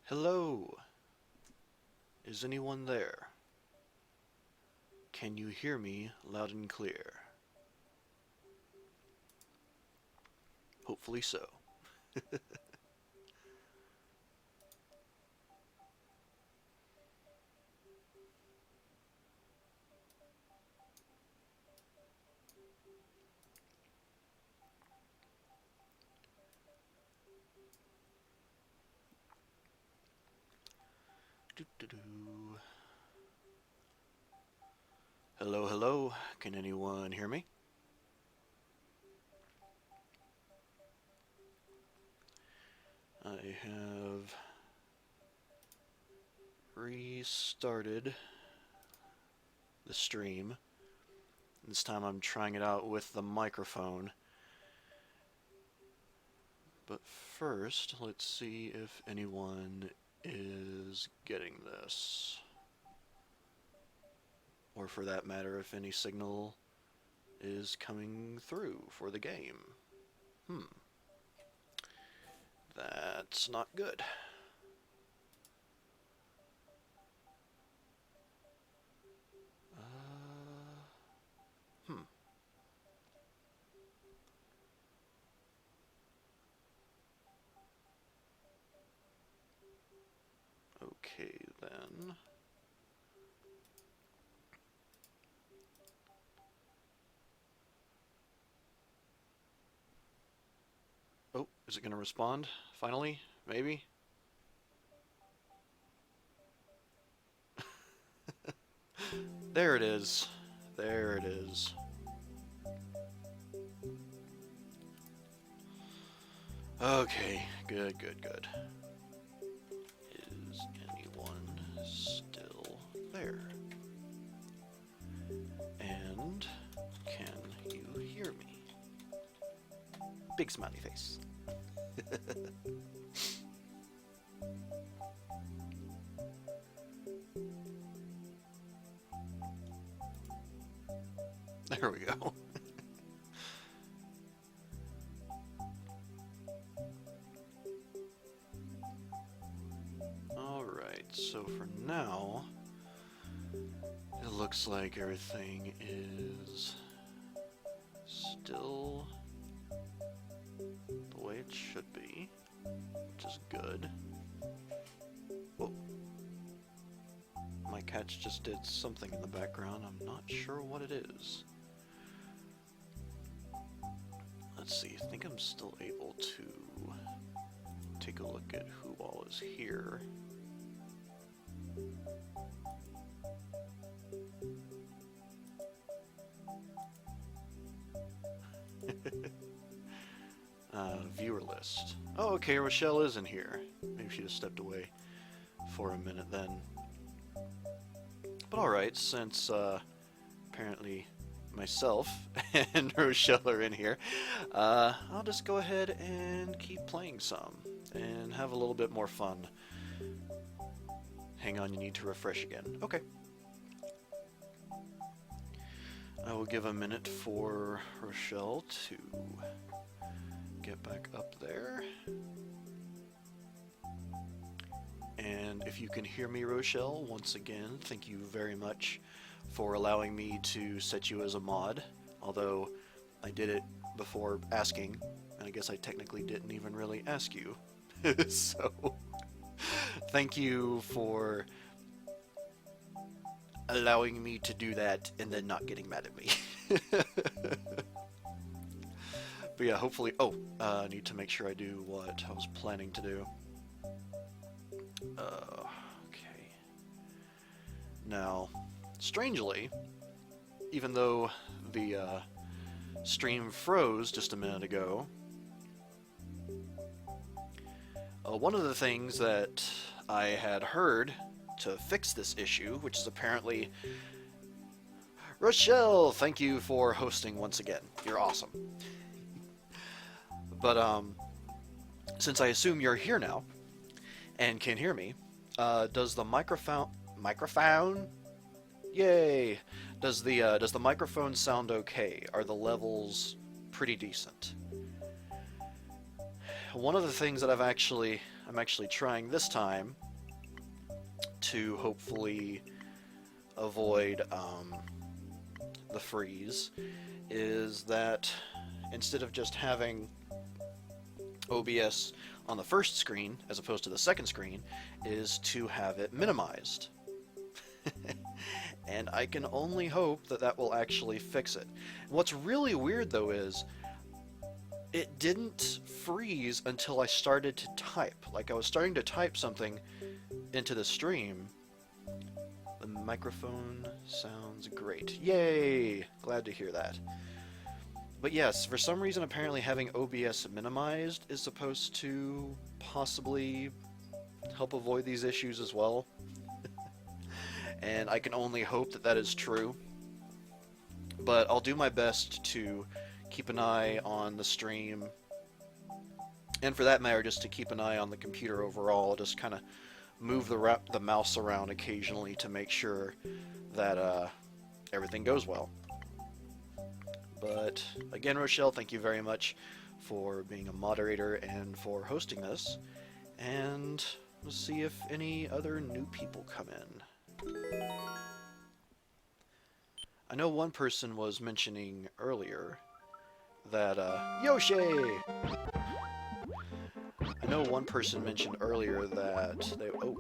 Hello? Is anyone there? Can you hear me loud and clear? Hopefully so. Doo-doo-doo. Hello, hello. Can anyone hear me? I have restarted the stream. This time I'm trying it out with the microphone. But first, let's see if anyone is getting this. Or for that matter, if any signal is coming through for the game. That's not good. Okay, then. Oh, is it going to respond? Finally? Maybe? There it is. There it is. Okay, good, good, good. Is anyone still there? And can you hear me? Big smiley face. There we go. Alright, so for now, it looks like everything is still the way it should be, which is good. Whoa. My catch just did something in the background. I'm not sure what it is. Let's see, I think I'm still able to take a look at who all is here. Viewer list. Oh, okay, Rochelle is in here. Maybe she just stepped away for a minute then. But alright, since apparently myself and Rochelle are in here, I'll just go ahead and keep playing some and have a little bit more fun. Hang on, you need to refresh again. Okay. I will give a minute for Rochelle to get back up there. And if you can hear me, Rochelle, once again, thank you very much for allowing me to set you as a mod, although I did it before asking, and I guess I technically didn't even really ask you. So, thank you for allowing me to do that and then not getting mad at me. But yeah, hopefully... Oh, I need to make sure I do what I was planning to do. Okay. Now, strangely, even though the stream froze just a minute ago, one of the things that I had heard to fix this issue, which is apparently... Rochelle, thank you for hosting once again. You're awesome. But, since I assume you're here now, and can hear me, does the microphone... Yay! Does the microphone sound okay? Are the levels pretty decent? One of the things that I've actually... I'm actually trying this time to hopefully avoid the freeze, is that instead of just having OBS on the first screen as opposed to the second screen, is to have it minimized. And I can only hope that that will actually fix it. What's really weird though is it didn't freeze until I started to type. Like I was starting to type something into the stream. The microphone sounds great. Yay! Glad to hear that. But yes, for some reason apparently having OBS minimized is supposed to possibly help avoid these issues as well. And I can only hope that that is true. But I'll do my best to keep an eye on the stream, and for that matter, just to keep an eye on the computer overall. Just kind of move the mouse around occasionally to make sure that everything goes well. But again, Rochelle, thank you very much for being a moderator and for hosting this. And we'll see if any other new people come in. I know one person was mentioning earlier that, Yoshi! I know one person mentioned earlier that they, oh,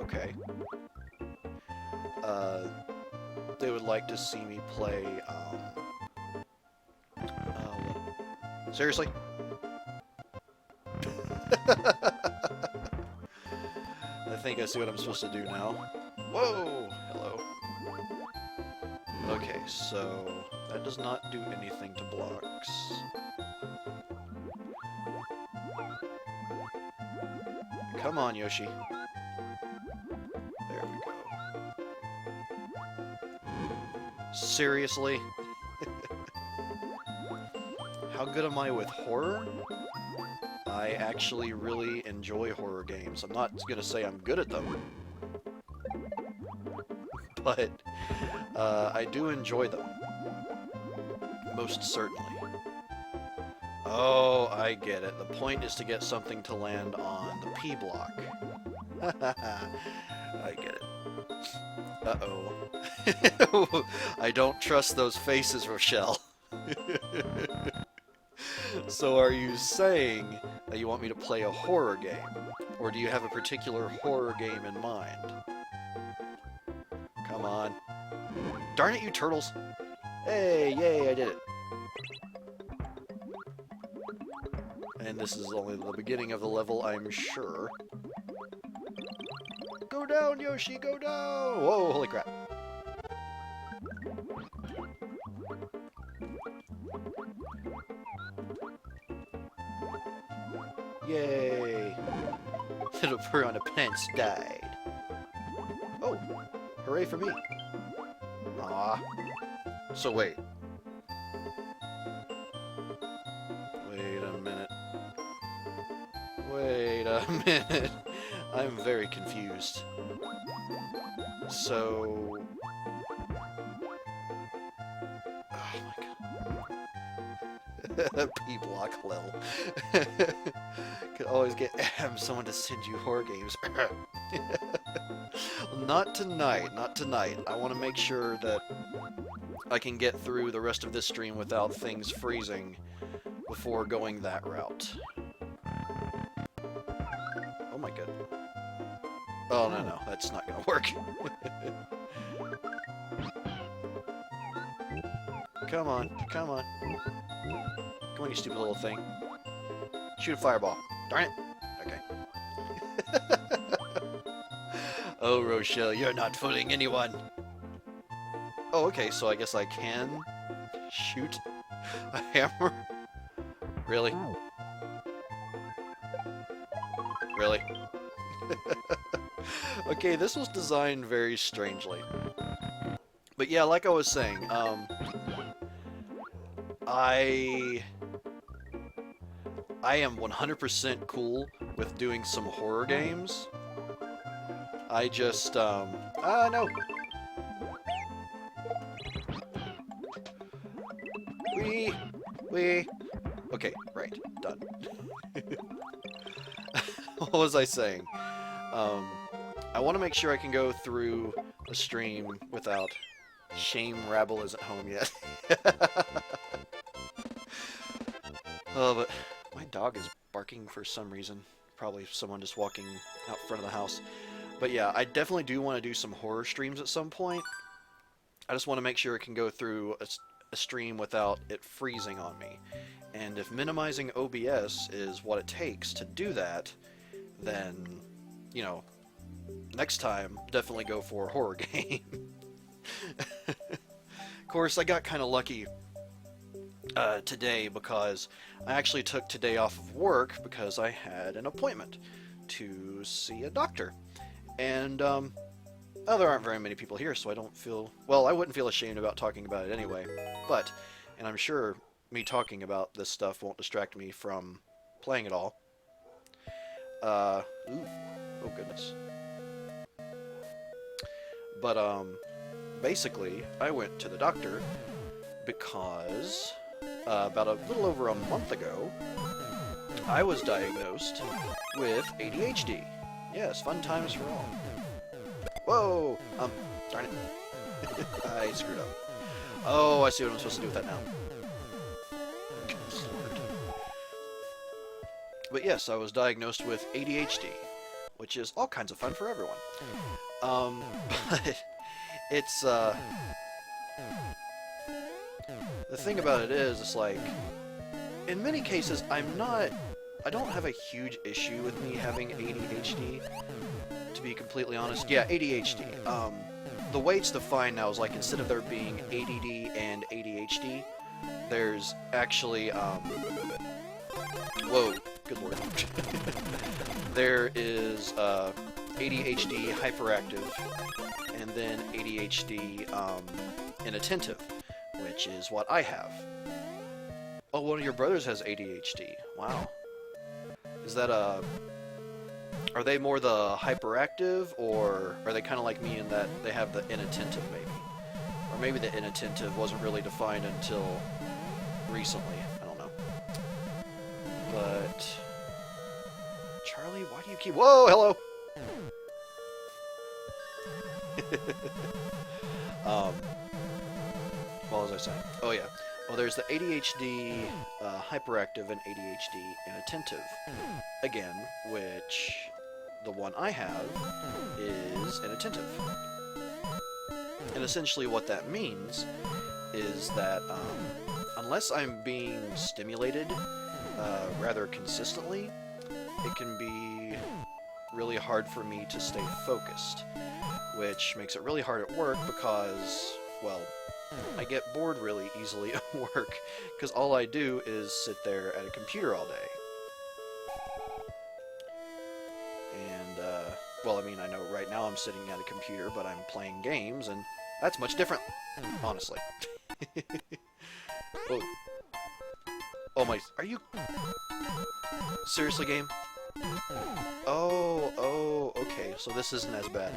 okay. They would like to see me play, seriously? I think I see what I'm supposed to do now. Whoa! Hello. Okay, so that does not do anything to blocks. Come on, Yoshi. There we go. Seriously? How good am I with horror? I actually really enjoy horror games. I'm not gonna say I'm good at them, but I do enjoy them. Most certainly. Oh, I get it. The point is to get something to land on the P block. I get it. Uh-oh. I don't trust those faces, Rochelle. So are you saying that you want me to play a horror game? Or do you have a particular horror game in mind? Come on. Darn it, you turtles! Hey, yay, I did it. And this is only the beginning of the level, I'm sure. Go down, Yoshi, go down! Whoa, holy crap. Yay! Little piranha plants died. Oh, hooray for me. Aw. So wait. Wait a minute. Wait a minute. I'm very confused. So... Oh my god. P-block, lol. Could always get someone to send you horror games. Not tonight, not tonight. I want to make sure that I can get through the rest of this stream without things freezing before going that route. Oh my god. Oh no, no, that's not gonna work. Come on, come on. Come on, you stupid little thing. Shoot a fireball. Darn it. Okay. Oh, Rochelle, you're not fooling anyone. Oh, okay, so I guess I can shoot a hammer? Really? Really? Okay, this was designed very strangely. But yeah, like I was saying, I am 100% cool with doing some horror games. I just, no. Okay, right, done. What was I saying? I want to make sure I can go through the stream without... Shame Rabble isn't home yet. Oh, but my dog is barking for some reason. Probably someone just walking out front of the house. But yeah, I definitely do want to do some horror streams at some point. I just want to make sure it can go through a stream without it freezing on me. And if minimizing OBS is what it takes to do that, then, you know, next time, definitely go for a horror game. Of course, I got kind of lucky today because I actually took today off of work because I had an appointment to see a doctor. And, well, there aren't very many people here, so I don't feel... Well, I wouldn't feel ashamed about talking about it anyway. But, and I'm sure me talking about this stuff won't distract me from playing it all. Ooh, oh goodness. But, basically, I went to the doctor because about a little over a month ago, I was diagnosed with ADHD. Yes, fun times for all. Whoa! Darn it. I screwed up. Oh, I see what I'm supposed to do with that now. Lord. But yes, I was diagnosed with ADHD, which is all kinds of fun for everyone. But it's, the thing about it is, it's like, in many cases, I don't have a huge issue with me having ADHD, to be completely honest. Yeah, ADHD. The way it's defined now is like, instead of there being ADD and ADHD, there's actually, whoa, good lord. There is, ADHD hyperactive, and then ADHD, inattentive, which is what I have. Oh, one of your brothers has ADHD. Wow. Is that are they more the hyperactive, or are they kind of like me in that they have the inattentive, maybe? Or maybe the inattentive wasn't really defined until recently. I don't know. But... Charlie, why do you keep... Whoa, hello! What was I saying? Oh, yeah. Well, there's the ADHD hyperactive and ADHD inattentive. Again, which the one I have is inattentive. And essentially what that means is that unless I'm being stimulated rather consistently, it can be really hard for me to stay focused, which makes it really hard at work because, well, I get bored really easily at work, because all I do is sit there at a computer all day. And, well, I mean, I know right now I'm sitting at a computer, but I'm playing games, and that's much different, honestly. Whoa. Oh my, are you... Seriously, game? Oh, okay, so this isn't as bad,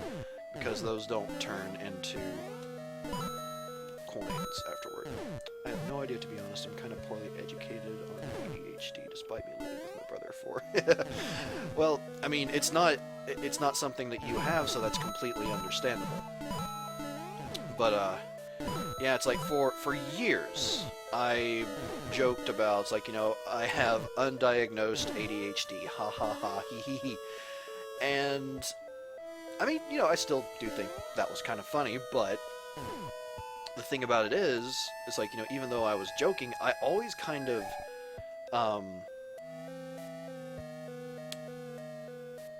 because those don't turn into coins afterward. I have no idea, to be honest. I'm kind of poorly educated on ADHD, despite me living with my brother for... Well, I mean, it's not something that you have, so that's completely understandable. But, yeah, it's like, for years, I joked about, it's like, you know, I have undiagnosed ADHD, ha ha ha, hee hee hee. And, I mean, you know, I still do think that was kind of funny, but the thing about it is, it's like, you know, even though I was joking, I always kind of,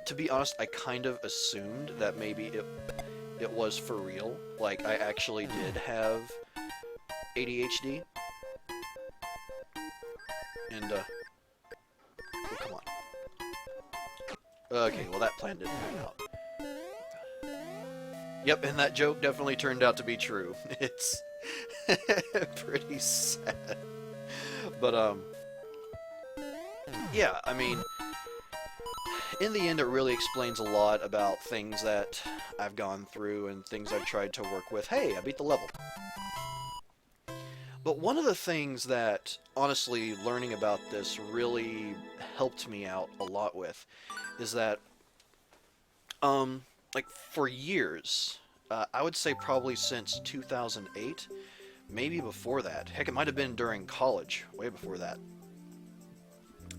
to be honest, I kind of assumed that maybe it was for real. Like, I actually did have ADHD. And, oh, come on. Okay, well, that plan didn't pan out. Yep, and that joke definitely turned out to be true. It's pretty sad. But, yeah, I mean, in the end, it really explains a lot about things that I've gone through and things I've tried to work with. Hey, I beat the level. But one of the things that, honestly, learning about this really helped me out a lot with is that, like, for years, I would say probably since 2008, maybe before that, heck, it might have been during college, way before that,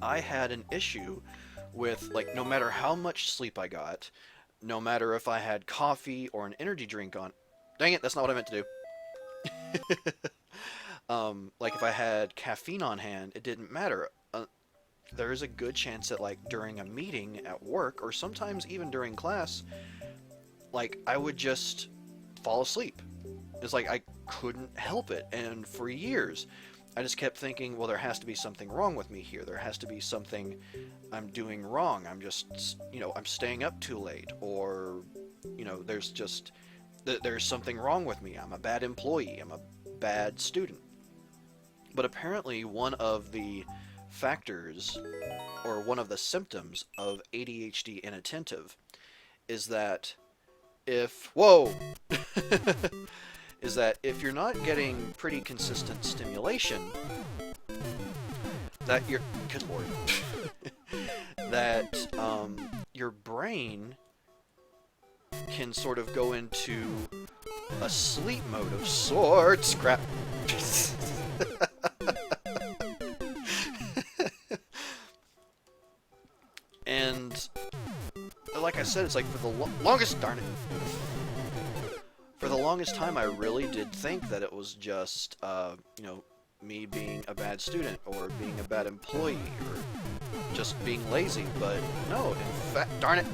I had an issue with, like, no matter how much sleep I got, no matter if I had coffee or an energy drink on, dang it, that's not what I meant to do. Like if I had caffeine on hand, it didn't matter. There is a good chance that like during a meeting at work or sometimes even during class, like I would just fall asleep. It's like I couldn't help it. And for years, I just kept thinking, well, there has to be something wrong with me here. There has to be something I'm doing wrong. I'm just, I'm staying up too late, or, there's something wrong with me. I'm a bad employee. I'm a bad student. But apparently one of the factors, or one of the symptoms of ADHD inattentive is that is that if you're not getting pretty consistent stimulation, that good lord, that your brain can sort of go into a sleep mode of sorts. Crap. And like I said, it's like for the longest, darn it, for the longest time I really did think that it was just, me being a bad student or being a bad employee or just being lazy, but no, in fact, darn it.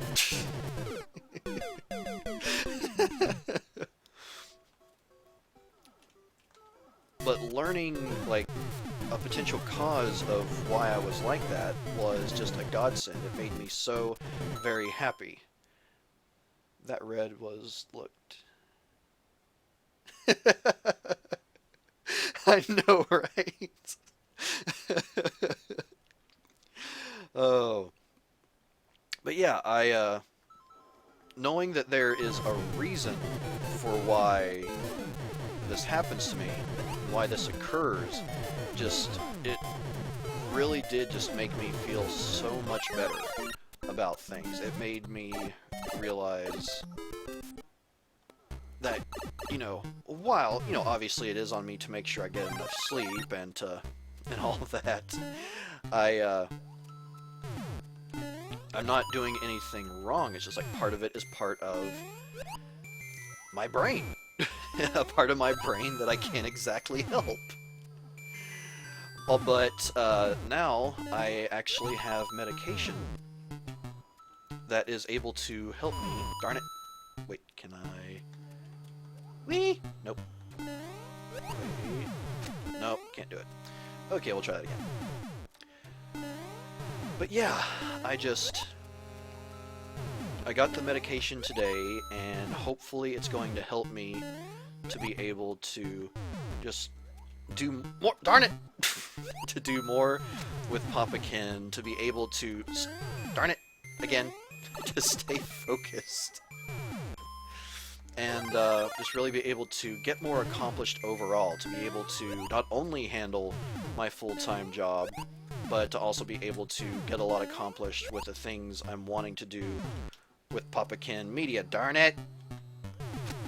But learning, like, a potential cause of why I was like that was just a godsend. It made me so very happy. That red was looked. I know, right? Oh. But yeah, knowing that there is a reason for why this happens to me, why this occurs, it really did just make me feel so much better about things. It made me realize that, while, obviously it is on me to make sure I get enough sleep and all of that, I'm not doing anything wrong. It's just like part of it is part of my brain. A part of my brain that I can't exactly help. But now I actually have medication that is able to help me. Darn it. Wait, can I... Whee! Nope. Wait. Nope, can't do it. Okay, we'll try that again. But yeah, I got the medication today, and hopefully it's going to help me to be able to just do more, darn it, to do more with Papa Ken, to be able to, darn it, again, to stay focused, and just really be able to get more accomplished overall, to be able to not only handle my full-time job, but to also be able to get a lot accomplished with the things I'm wanting to do with Papa Ken Media, darn it!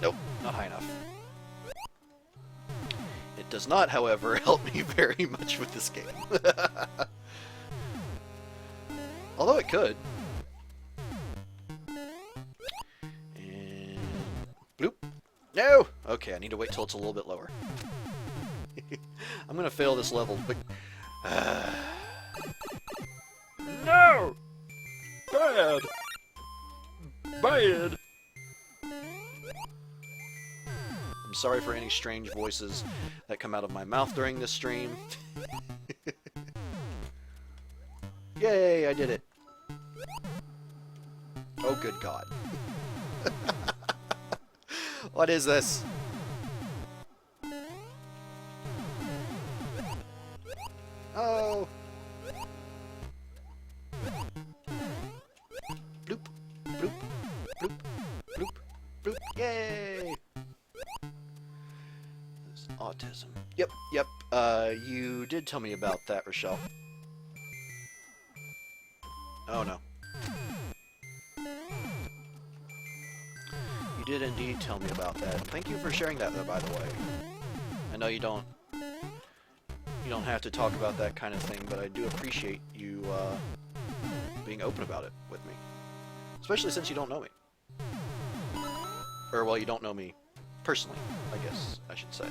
Nope, not high enough. It does not, however, help me very much with this game. Although it could. And... bloop. No! Okay, I need to wait till it's a little bit lower. I'm gonna fail this level, but... No! Bad! Bad! I'm sorry for any strange voices that come out of my mouth during this stream. Yay, I did it. Oh, good God. What is this? Oh! Bloop, bloop, bloop, bloop, bloop, yay! This autism. Yep. You did tell me about that, Rochelle. Oh no. You did indeed tell me about that. Thank you for sharing that, though, by the way. I know you don't have to talk about that kind of thing, but I do appreciate you being open about it with me. Especially since you don't know me. Or, well, you don't know me personally, I guess I should say.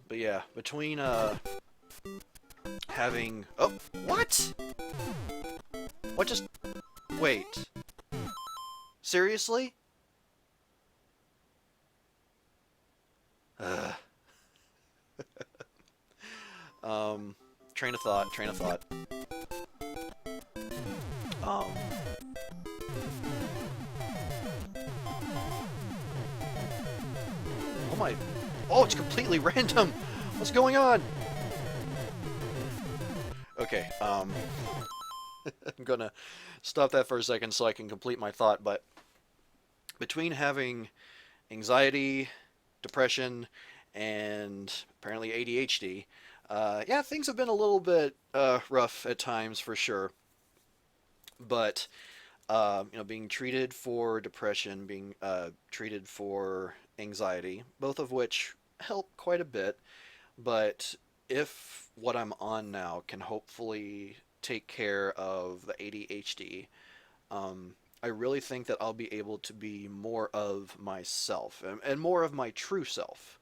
But yeah, between having... Oh, what? What just... Wait. Seriously? Train of thought. Oh my... Oh, it's completely random! What's going on? Okay, I'm gonna stop that for a second so I can complete my thought, but between having anxiety, depression, and apparently ADHD, yeah, things have been a little bit rough at times for sure. But being treated for depression, being treated for anxiety, both of which help quite a bit. But if what I'm on now can hopefully take care of the ADHD, I really think that I'll be able to be more of myself and more of my true self.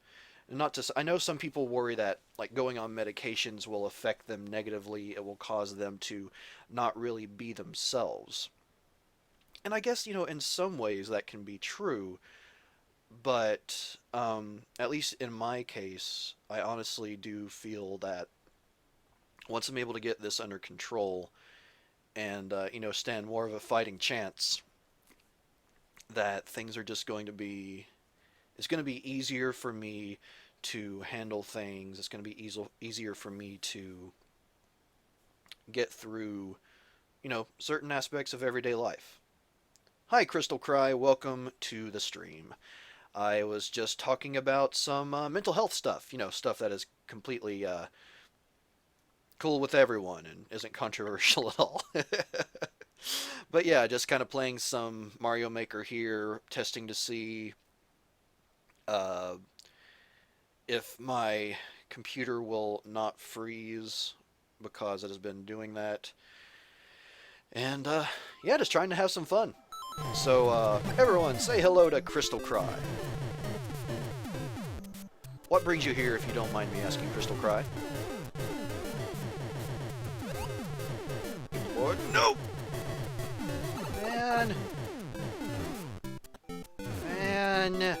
Not to, I know some people worry that like going on medications will affect them negatively. It will cause them to not really be themselves. And I guess, in some ways that can be true, but at least in my case, I honestly do feel that once I'm able to get this under control and, stand more of a fighting chance, that things are just going to be, it's going to be easier for me to handle things. It's going to be easier for me to get through, certain aspects of everyday life. Hi, Crystal Cry. Welcome to the stream. I was just talking about some mental health stuff, stuff that is completely cool with everyone and isn't controversial at all. But yeah, just kind of playing some Mario Maker here, testing to see if my computer will not freeze because it has been doing that. And yeah, just trying to have some fun. So everyone say hello to Crystal Cry. What brings you here, if you don't mind me asking, Crystal Cry? Oh no! Man! Man.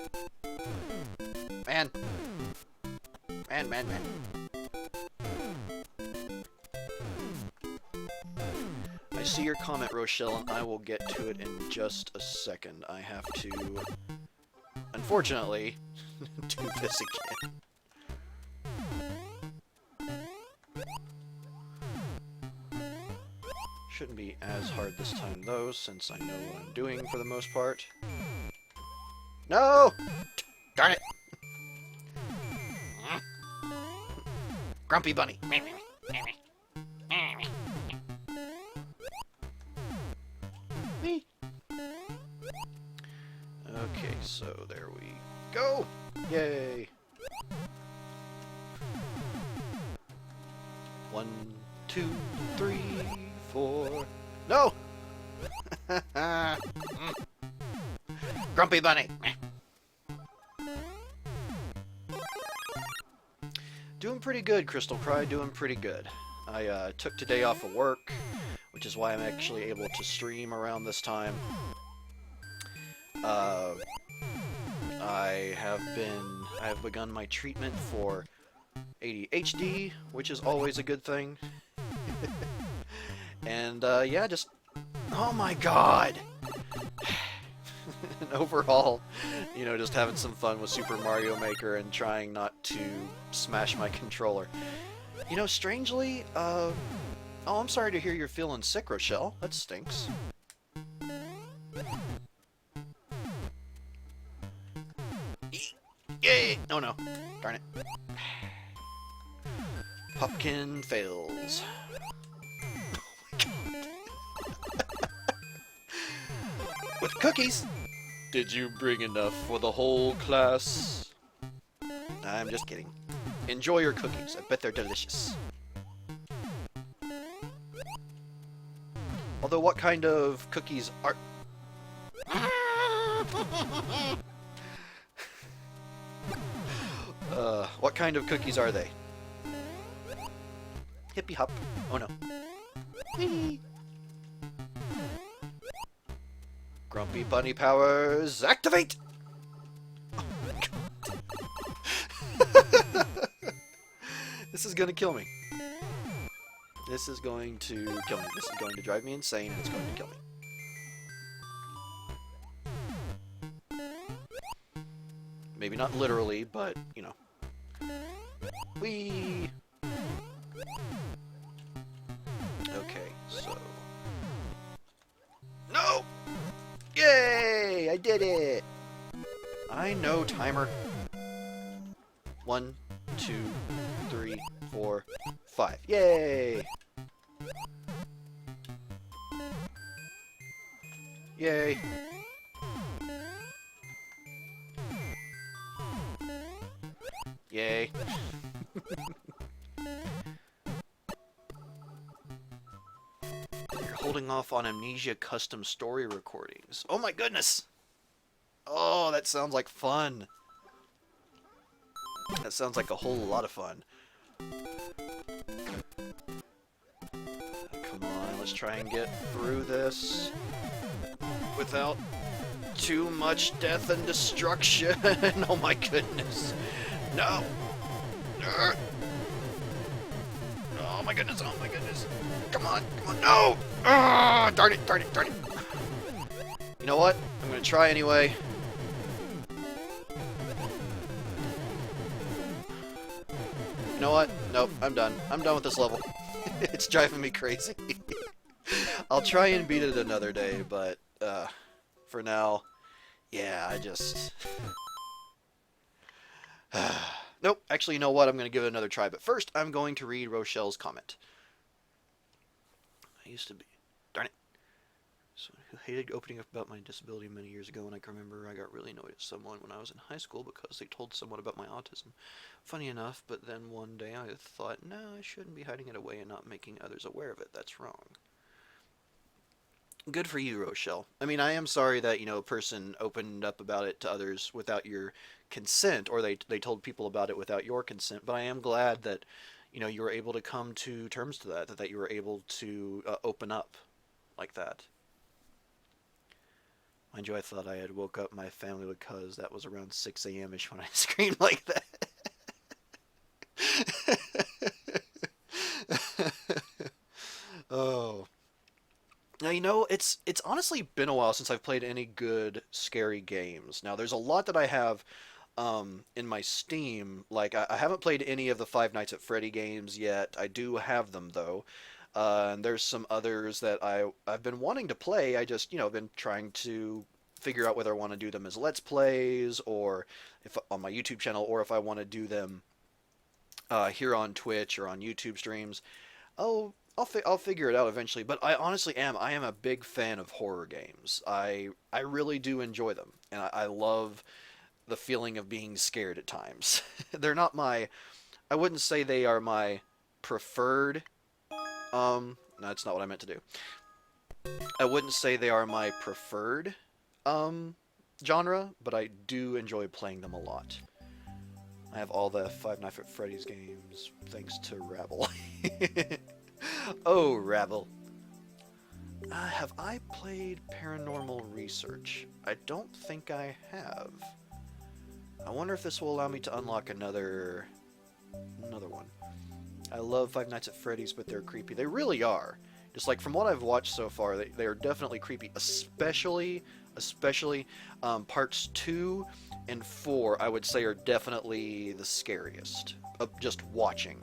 I see your comment, Rochelle, and I will get to it in just a second. I have to, unfortunately, do this again. Shouldn't be as hard this time, though, since I know what I'm doing for the most part. No! Darn it! Grumpy Bunny. Me. Okay, so there we go. Yay. 1, 2, 3, 4. No! Grumpy Bunny. Doing pretty good, Crystal Cry. Doing pretty good. I took today off of work, which is why I'm actually able to stream around this time. I have begun my treatment for ADHD, which is always a good thing. And yeah, just, oh my god! And overall, just having some fun with Super Mario Maker and trying not to smash my controller. Strangely, oh, I'm sorry to hear you're feeling sick, Rochelle. That stinks. Yay! Oh no. Darn it. Pumpkin fails. With cookies! Did you bring enough for the whole class? I'm just kidding. Enjoy your cookies. I bet they're delicious. Although, what kind of cookies are... what kind of cookies are they? Hippie hop. Oh no. Whee! Grumpy bunny powers activate! Oh my god. This is gonna kill me. This is going to kill me. This is going to drive me insane, and it's going to kill me. Maybe not literally, but, you know. Whee! Okay, so... No! Yay! I did it! I know timer. 1, 2, 3, 4, 5. Yay! Yay! Yay! You're holding off on Amnesia custom story recordings. Oh my goodness! Oh, that sounds like fun. That sounds like a whole lot of fun. Come on, let's try and get through this without too much death and destruction. Oh my goodness. No! Oh my goodness, oh my goodness. Come on, come on, no! Ah, darn it, darn it, darn it. You know what? I'm gonna try anyway. You know what? Nope, I'm done. I'm done with this level. It's driving me crazy. I'll try and beat it another day, but for now, yeah, I just... Nope, actually, you know what? I'm going to give it another try, but first, I'm going to read Rochelle's comment. I used to be... Darn it. Someone who hated opening up about my disability many years ago, and I can remember I got really annoyed at someone when I was in high school because they told someone about my autism. Funny enough, but then one day I thought, no, I shouldn't be hiding it away and not making others aware of it. That's wrong. Good for you, Rochelle. I mean, I am sorry that, you know, a person opened up about it to others without your consent, or they told people about it without your consent, but I am glad that, you know, you were able to come to terms to that you were able to open up like that. Mind you, I thought I had woke up my family because that was around 6 a.m.-ish when I screamed like that. Oh. Now, you know, it's honestly been a while since I've played any good scary games. Now, there's a lot that I have in my Steam. Like, I haven't played any of the Five Nights at Freddy games yet. I do have them, though. And there's some others that I've been wanting to play. I just, you know, been trying to figure out whether I want to do them as Let's Plays, or if on my YouTube channel, or if I want to do them here on Twitch or on YouTube streams. I'll figure it out eventually, but I honestly am. I am a big fan of horror games. I really do enjoy them, and I love the feeling of being scared at times. They're not my... I wouldn't say they are my preferred... no, that's not what I meant to do. I wouldn't say they are my preferred genre, but I do enjoy playing them a lot. I have all the Five Nights at Freddy's games, thanks to Rabble. Oh, Rabble. Have I played Paranormal Research? I don't think I have. I wonder if this will allow me to unlock another one. I love Five Nights at Freddy's, but they're creepy. They really are. Just like from what I've watched so far, they are definitely creepy. Especially parts 2 and 4, I would say, are definitely the scariest. Just watching.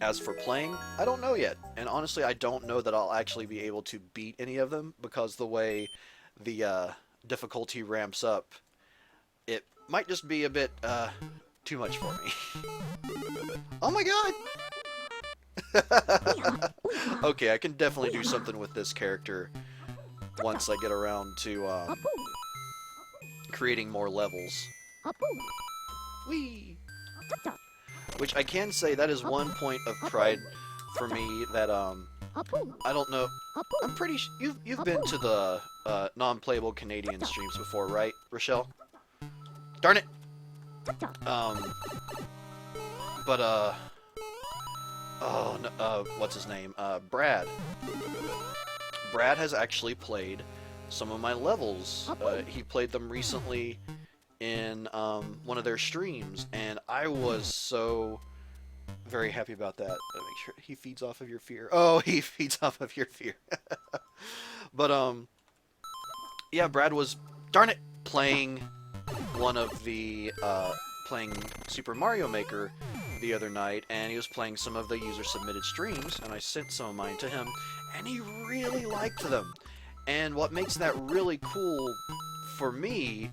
As for playing, I don't know yet. And honestly, I don't know that I'll actually be able to beat any of them, because the way the difficulty ramps up, might just be a bit, too much for me. Oh my god! Okay, I can definitely do something with this character once I get around to, creating more levels. Whee! Which I can say that is one point of pride for me that, I don't know. I'm pretty you've been to the, non-playable Canadian streams before, right, Rochelle? Darn it! But, oh, no, what's his name? Brad. Brad has actually played some of my levels. He played them recently in, one of their streams, and I was so very happy about that. Make sure he feeds off of your fear. Oh, he feeds off of your fear. But, yeah, Brad was, darn it, playing one of the, playing Super Mario Maker the other night, and he was playing some of the user-submitted streams, and I sent some of mine to him, and he really liked them. And what makes that really cool for me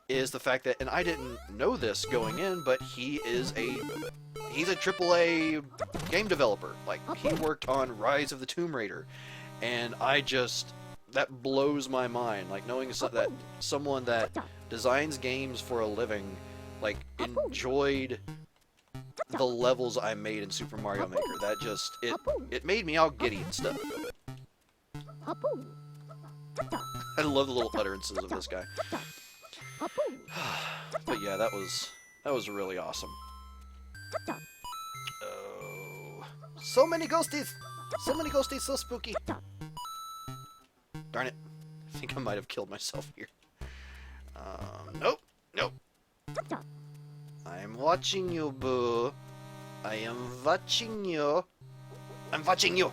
is the fact that, and I didn't know this going in, but he's a AAA game developer. Like, he worked on Rise of the Tomb Raider, and that blows my mind. Like, knowing that someone that designs games for a living, like, enjoyed the levels I made in Super Mario Maker. That just, it made me all giddy and stuff. I love the little utterances of this guy. But yeah, that was really awesome. Oh, so many ghosties! So many ghosties, so spooky! Darn it. I think I might have killed myself here. Nope. Nope. I'm watching you, boo. I am watching you. I'm watching you.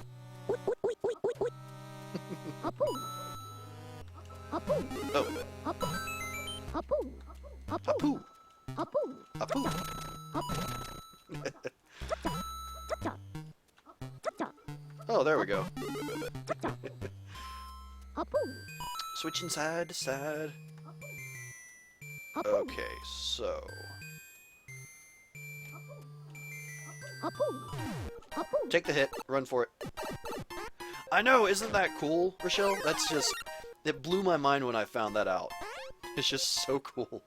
Oh. Apu. Apu. Oh, there we go. Switching side to side. Okay, so... Take the hit, run for it. I know, isn't that cool, Rochelle? That's just... It blew my mind when I found that out. It's just so cool.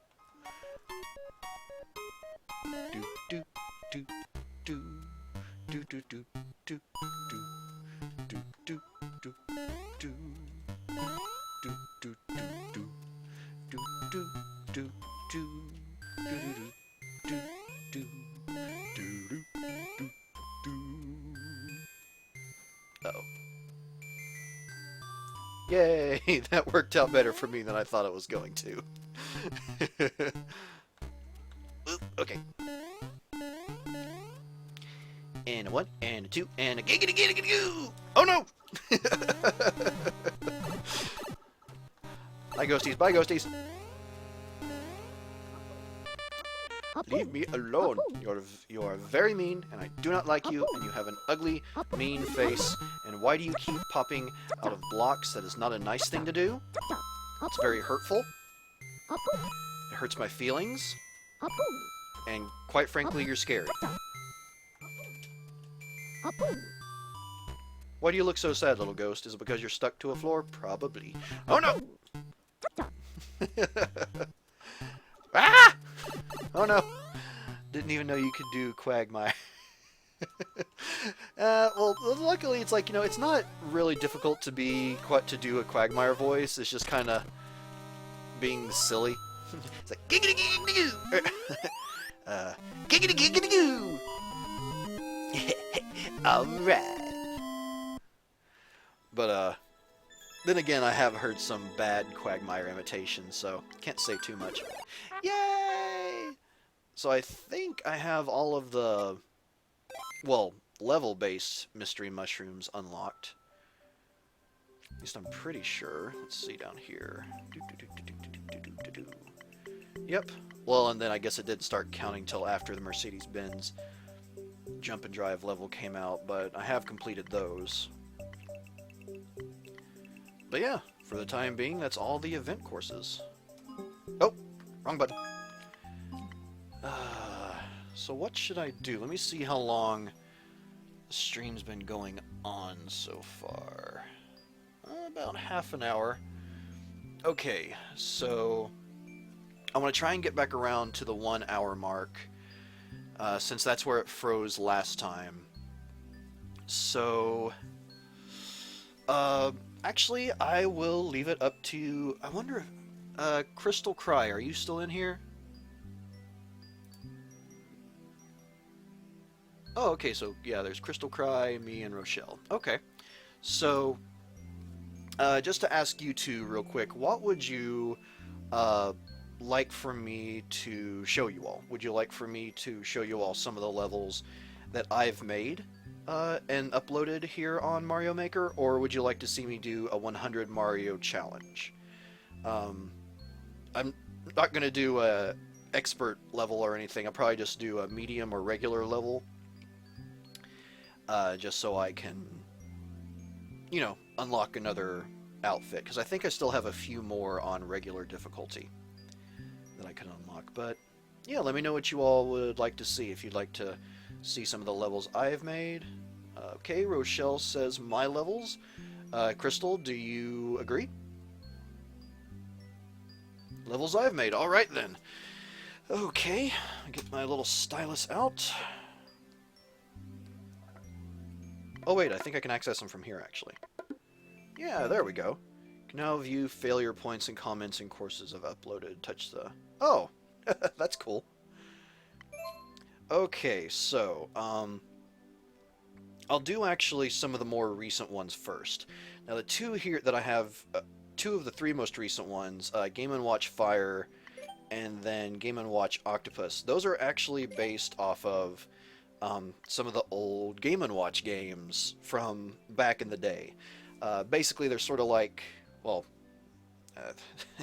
Do do do do do do do do do do do do do do do do do do do do Uh-oh. Yay! That worked out better for me than I thought it was going to. Okay. And a 1, and a 2, and a giggity-giggity-goo! Oh no! Bye, ghosties. Bye, ghosties. Leave me alone. You are very mean, and I do not like you, and you have an ugly, mean face. And why do you keep popping out of blocks? That is not a nice thing to do. It's very hurtful. It hurts my feelings. And quite frankly, you're scary. Why do you look so sad, little ghost? Is it because you're stuck to a floor? Probably. Oh no! Ah! Oh no! Didn't even know you could do Quagmire. Well, luckily it's like, you know, it's not really difficult to do a Quagmire voice. It's just kind of being silly. It's like giggity giggity goo. Giggity giggity goo. All right. But then again, I have heard some bad Quagmire imitations, so can't say too much. Yay! So I think I have all of the, well, level-based mystery mushrooms unlocked. At least I'm pretty sure. Let's see down here. Yep. Well, and then I guess it didn't start counting till after the Mercedes-Benz Jump and Drive level came out, but I have completed those. But yeah, for the time being, that's all the event courses. Oh, wrong button. So what should I do? Let me see how long the stream's been going on so far. About half an hour. Okay, so I want to try and get back around to the 1 hour mark, since that's where it froze last time. So, actually, I will leave it up to, I wonder if, Crystal Cry, are you still in here? Oh, okay, so, yeah, there's Crystal Cry, me, and Rochelle. Okay, so, just to ask you two real quick, what would you, like for me to show you all? Would you like for me to show you all some of the levels that I've made and uploaded here on Mario Maker, or would you like to see me do a 100 Mario challenge? I'm not going to do a expert level or anything. I'll probably just do a medium or regular level, just so I can, you know, unlock another outfit, because I think I still have a few more on regular difficulty that I can unlock. But yeah, let me know what you all would like to see, if you'd like to see some of the levels I've made. Okay, Rochelle says my levels. Crystal, do you agree? Levels I've made. Alright then. Okay, I'll get my little stylus out. Oh wait, I think I can access them from here actually. Yeah, there we go. You can now view failure points and comments in courses I've uploaded. Touch the... Oh! That's cool. Okay, so, I'll do actually some of the more recent ones first. Now the two here that I have, two of the three most recent ones, Game & Watch Fire and then Game & Watch Octopus, those are actually based off of some of the old Game & Watch games from back in the day. Basically, they're sort of like, well,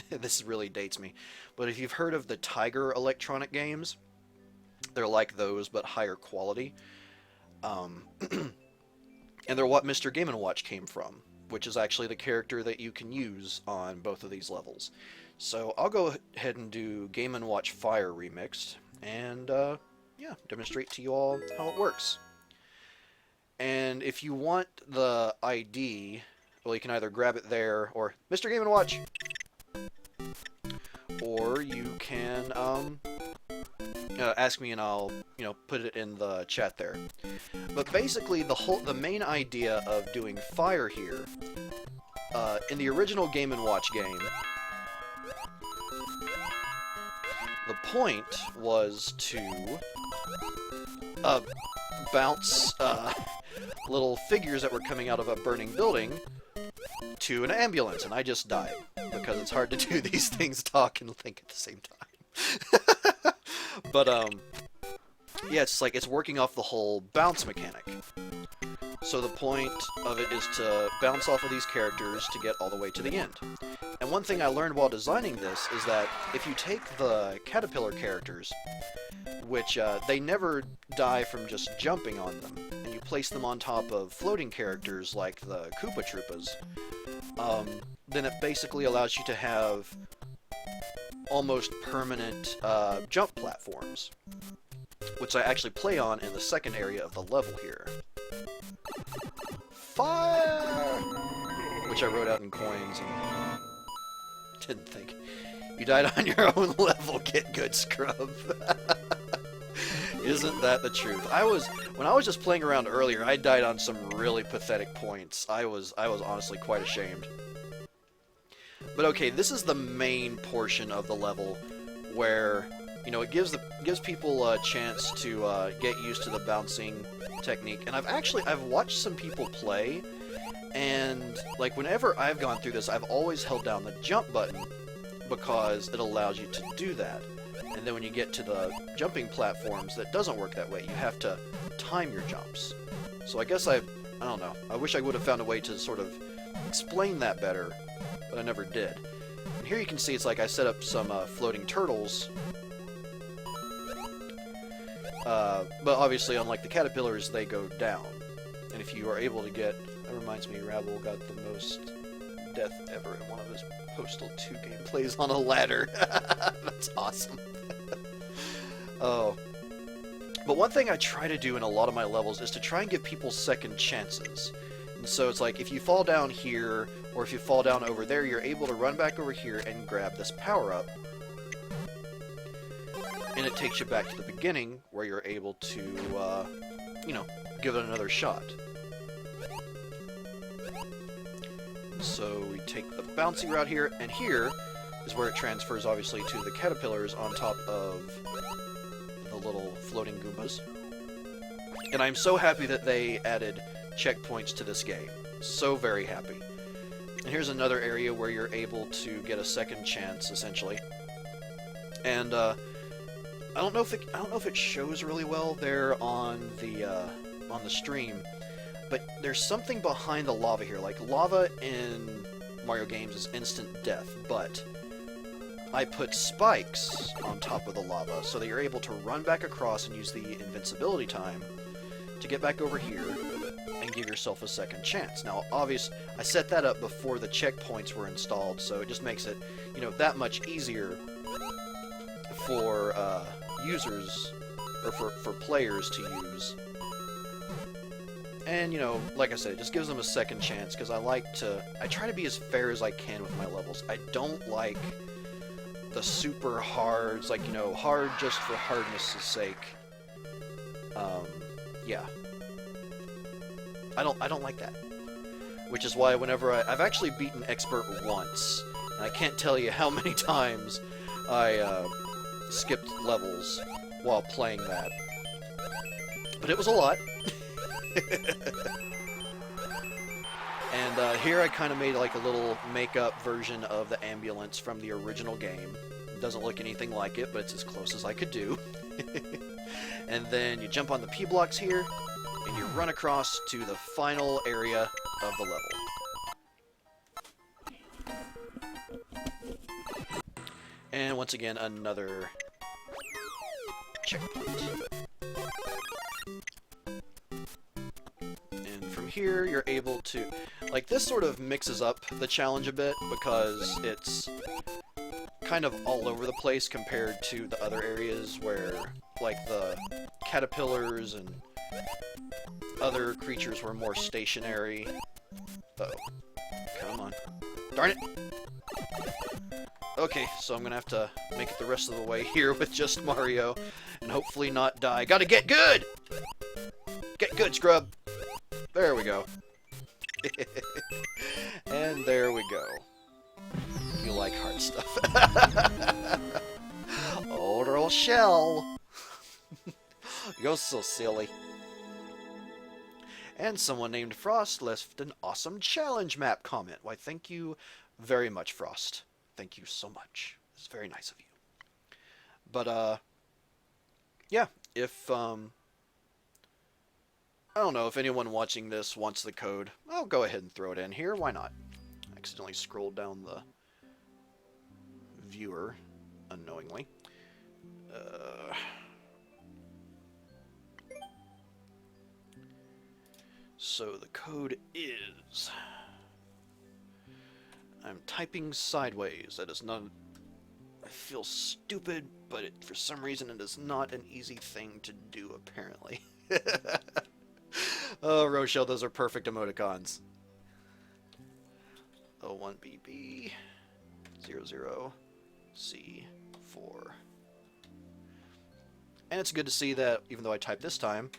this really dates me, but if you've heard of the Tiger Electronic games, they're like those, but higher quality. And they're what Mr. Game & Watch came from, which is actually the character that you can use on both of these levels. So I'll go ahead and do Game & Watch Fire Remixed, and yeah, demonstrate to you all how it works. And if you want the ID, well, you can either grab it there, or Mr. Game & Watch, or you can ask me and I'll, you know, put it in the chat there. But basically, the main idea of doing fire here, in the original Game & Watch game, the point was to bounce little figures that were coming out of a burning building to an ambulance, and I just died because it's hard to do these things, talk and think at the same time. But yeah, it's like it's working off the whole bounce mechanic. So the point of it is to bounce off of these characters to get all the way to the end. And one thing I learned while designing this is that if you take the caterpillar characters, which they never die from just jumping on them, and you place them on top of floating characters like the Koopa Troopas, then it basically allows you to have almost permanent jump platforms, which I actually play on in the second area of the level here. Fire! Which I wrote out in coins and didn't think. You died on your own level, get good, scrub. Isn't that the truth? When I was just playing around earlier, I died on some really pathetic points. I was honestly quite ashamed. But okay, this is the main portion of the level where, you know, it gives people a chance to get used to the bouncing technique. And I've watched some people play, and like whenever I've gone through this, I've always held down the jump button because it allows you to do that. And then when you get to the jumping platforms, that doesn't work that way. You have to time your jumps. So I guess I don't know. I wish I would have found a way to sort of explain that better, but I never did. And here you can see it's like I set up some floating turtles. But obviously, unlike the caterpillars, they go down. And if you are able to get... That reminds me, Rabble got the most death ever in one of his Postal 2 gameplays on a ladder. That's awesome. Oh. But one thing I try to do in a lot of my levels is to try and give people second chances. And so it's like, if you fall down here, or if you fall down over there, you're able to run back over here and grab this power-up. And it takes you back to the beginning, where you're able to, you know, give it another shot. So we take the bouncy route here, and here is where it transfers, obviously, to the caterpillars on top of the little floating Goombas. And I'm so happy that they added checkpoints to this game. So very happy. And here's another area where you're able to get a second chance, essentially. And I don't know if it shows really well there on the stream, but there's something behind the lava here. Like, lava in Mario games is instant death, but I put spikes on top of the lava so that you're able to run back across and use the invincibility time to get back over here and give yourself a second chance. Now, obviously, I set that up before the checkpoints were installed, so it just makes it, you know, that much easier for users, or for players to use. And, you know, like I said, it just gives them a second chance, because I try to be as fair as I can with my levels. I don't like the super hards, like, you know, hard just for hardness' sake. Yeah. I don't like that. Which is why whenever I've actually beaten Expert once, and I can't tell you how many times I skipped levels while playing that. But it was a lot. And here I kind of made like a little make-up version of the ambulance from the original game. It doesn't look anything like it, but it's as close as I could do. And then you jump on the P-blocks here, and you run across to the final area of the level. And once again, another checkpoint. And from here, you're able to... Like, this sort of mixes up the challenge a bit, because it's kind of all over the place compared to the other areas where, like, the caterpillars and other creatures were more stationary. Uh-oh. Come on. Darn it! Okay, so I'm gonna have to make it the rest of the way here with just Mario, and hopefully not die. Gotta get good! Get good, scrub! There we go. And there we go. You like hard stuff. Old Earl Shell! You're so silly. And someone named Frost left an awesome challenge map comment. Why, thank you very much, Frost. Thank you so much. It's very nice of you. But, yeah, if, I don't know, if anyone watching this wants the code, I'll go ahead and throw it in here. Why not? I accidentally scrolled down the viewer unknowingly. So the code is... I'm typing sideways. That is not... I feel stupid, but for some reason it is not an easy thing to do, apparently. Oh, Rochelle, those are perfect emoticons. 01BB 00C4. And it's good to see that, even though I typed this time,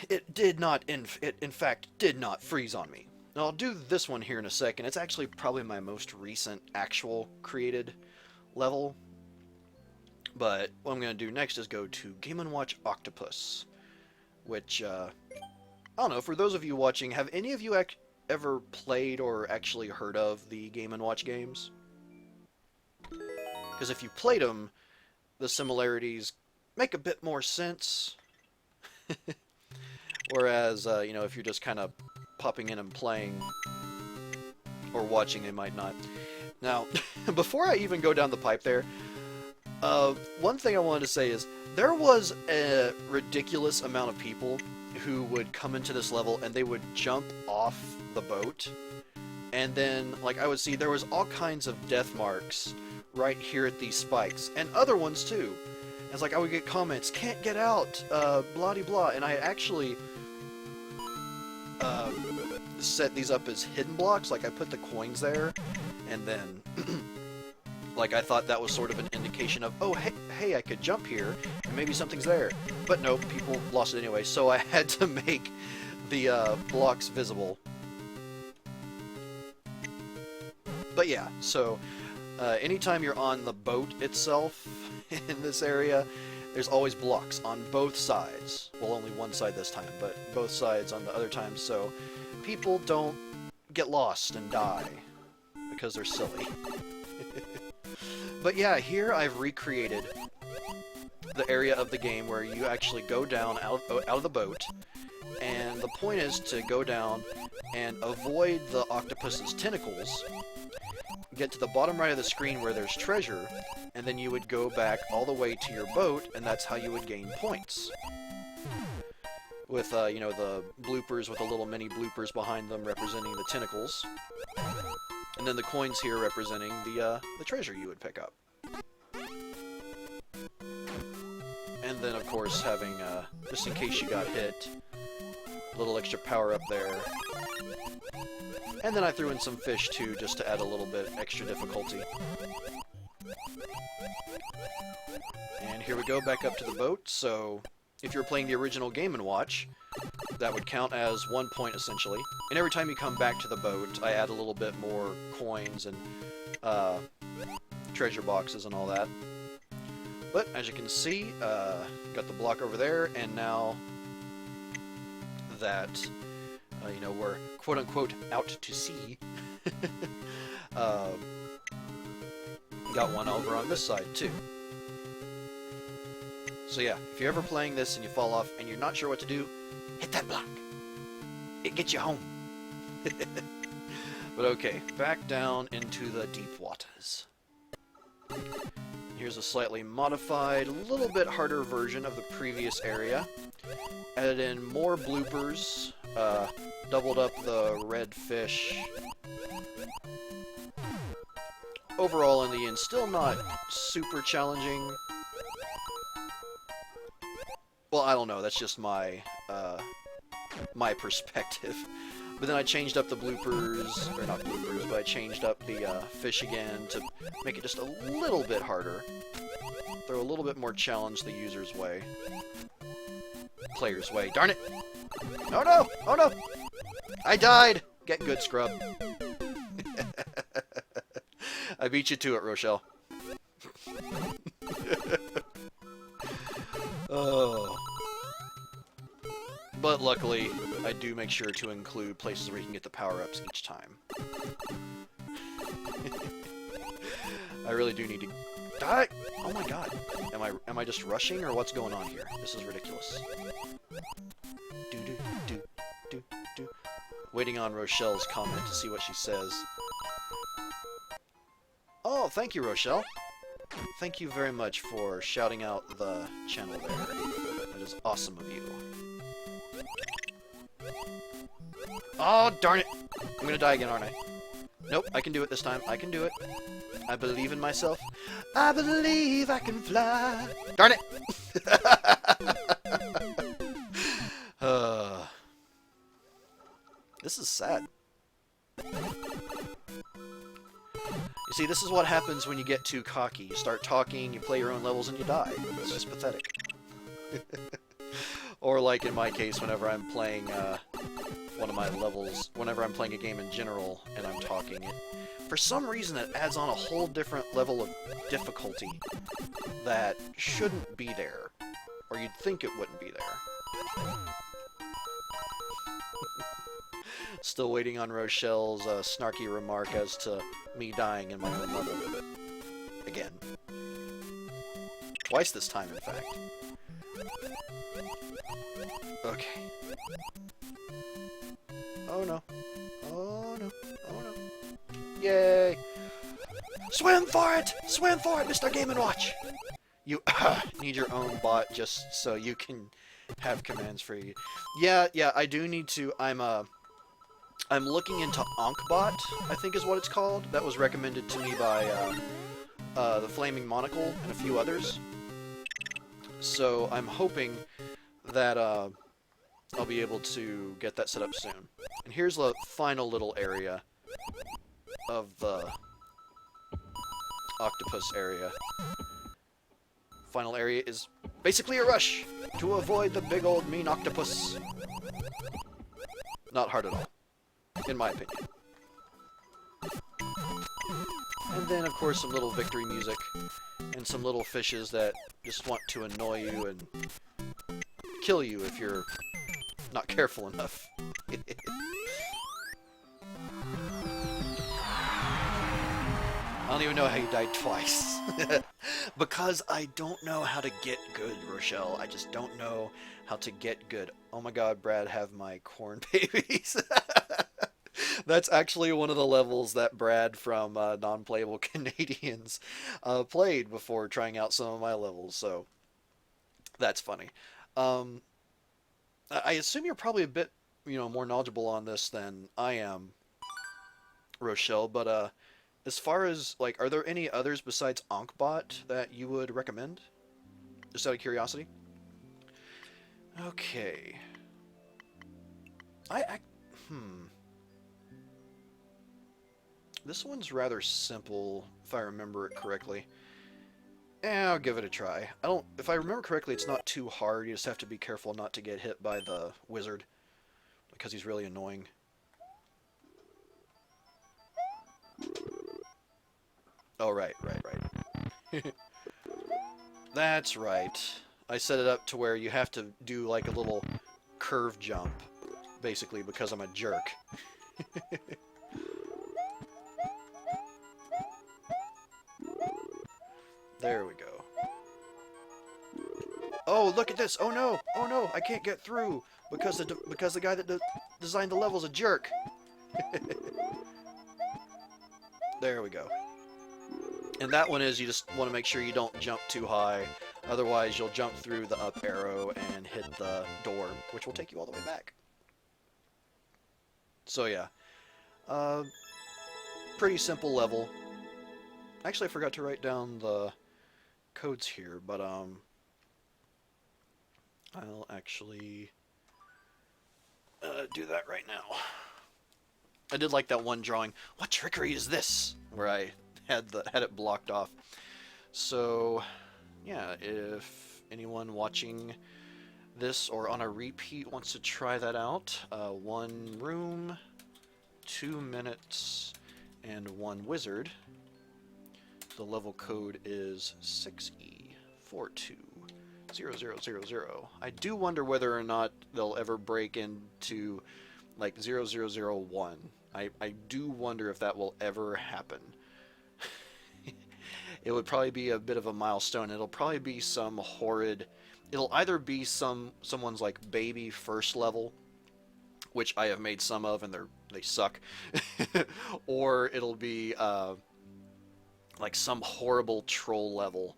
it did not, in fact, did not freeze on me. Now, I'll do this one here in a second. It's actually probably my most recent actual created level. But what I'm going to do next is go to Game & Watch OCTOPUS, which, I don't know, for those of you watching, have any of you ever played or actually heard of the Game & Watch games? Because if you played them, the similarities make a bit more sense. Whereas, you know, if you're just kind of popping in and playing, or watching, it might not. Now, before I even go down the pipe there, one thing I wanted to say is, there was a ridiculous amount of people who would come into this level and they would jump off the boat, and then, like, I would see there was all kinds of death marks right here at these spikes, and other ones too. And it's like I would get comments, can't get out, blah de blah, and I actually set these up as hidden blocks. Like I put the coins there, and then like I thought that was sort of an indication of, oh hey, I could jump here and maybe something's there. But no, people lost it anyway, so I had to make the blocks visible. But yeah, so anytime you're on the boat itself in this area, there's always blocks on both sides. Well, only one side this time, but both sides on the other times, so people don't get lost and die because they're silly. But yeah, here I've recreated the area of the game where you actually go down out of the boat, and the point is to go down and avoid the octopus's tentacles, get to the bottom right of the screen where there's treasure, and then you would go back all the way to your boat, and that's how you would gain points. With, you know, the bloopers with the little mini bloopers behind them representing the tentacles. And then the coins here representing the treasure you would pick up. And then, of course, having, just in case you got hit, a little extra power up there. And then I threw in some fish, too, just to add a little bit extra difficulty. And here we go, back up to the boat. So if you're playing the original Game & Watch, that would count as 1 point, essentially. And every time you come back to the boat, I add a little bit more coins and treasure boxes and all that. But, as you can see, got the block over there, and now that, you know, we're quote-unquote out to sea, got one over on this side, too. So yeah, if you're ever playing this and you fall off and you're not sure what to do, hit that block. It gets you home. But okay, back down into the deep waters. Here's a slightly modified, a little bit harder version of the previous area. Added in more bloopers, doubled up the red fish. Overall, in the end, still not super challenging. Well, I don't know, that's just my, my perspective. But then I changed up the bloopers, or not bloopers, but I changed up the fish again to make it just a little bit harder. Throw a little bit more challenge the user's way. Player's way. Darn it! Oh no! Oh no! I died! Get good, scrub. I beat you to it, Rochelle. Oh. But luckily, I do make sure to include places where you can get the power-ups each time. I really do need to die. Oh my god. Am I just rushing, or what's going on here? This is ridiculous. Do. Waiting on Rochelle's comment to see what she says. Oh, thank you, Rochelle. Thank you very much for shouting out the channel there. That is awesome of you. Oh, darn it! I'm gonna die again, aren't I? Nope, I can do it this time. I can do it. I believe in myself. I believe I can fly. Darn it! This is sad. You see, this is what happens when you get too cocky. You start talking, you play your own levels, and you die. It's just pathetic. Or like in my case, whenever I'm playing one of my levels, whenever I'm playing a game in general and I'm talking, for some reason it adds on a whole different level of difficulty that shouldn't be there. Or you'd think it wouldn't be there. Still waiting on Rochelle's snarky remark as to me dying in my own level. Again. Twice this time, in fact. Okay. Oh no. Oh no. Oh no. Yay! Swim for it! Swim for it, Mr. Game & Watch! You need your own bot just so you can have commands for you. Yeah, I do need to. I'm looking into Onkbot, I think is what it's called. That was recommended to me by the Flaming Monocle and a few others. So I'm hoping that I'll be able to get that set up soon. And here's the final little area of the octopus area. Final area is basically a rush to avoid the big old mean octopus. Not hard at all, in my opinion. And then, of course, some little victory music and some little fishes that just want to annoy you and kill you if you're not careful enough. I don't even know how you died twice. Because I don't know how to get good, Rochelle. I just don't know how to get good. Oh my god, Brad, have my corn babies. That's actually one of the levels that Brad from Non-Playable Canadians played before trying out some of my levels, so that's funny. Um, I assume you're probably a bit, more knowledgeable on this than I am, Rochelle, but as far as, like, are there any others besides Ankbot that you would recommend? Just out of curiosity? Okay. Hmm. This one's rather simple, if I remember it correctly. I'll give it a try. If I remember correctly, it's not too hard. You just have to be careful not to get hit by the wizard, because he's really annoying. Oh, right. That's right. I set it up to where you have to do like a little curve jump, basically, because I'm a jerk. There we go. Oh, look at this! Oh no! Oh no! I can't get through because the guy that designed the level's a jerk. There we go. And that one is you just want to make sure you don't jump too high, otherwise you'll jump through the up arrow and hit the door, which will take you all the way back. So yeah, pretty simple level. Actually, I forgot to write down the codes here, but I'll actually do that right now. I did like that one drawing. What trickery is this? Where I had it blocked off. So yeah, if anyone watching this or on a repeat wants to try that out, 1 room, 2 minutes, and 1 wizard. The level code is 6E420000. I do wonder whether or not they'll ever break into like 0001. I do wonder if that will ever happen. It would probably be a bit of a milestone. It'll probably be some horrid... It'll either be someone's like baby first level, which I have made some of and they suck, or it'll be like some horrible troll level,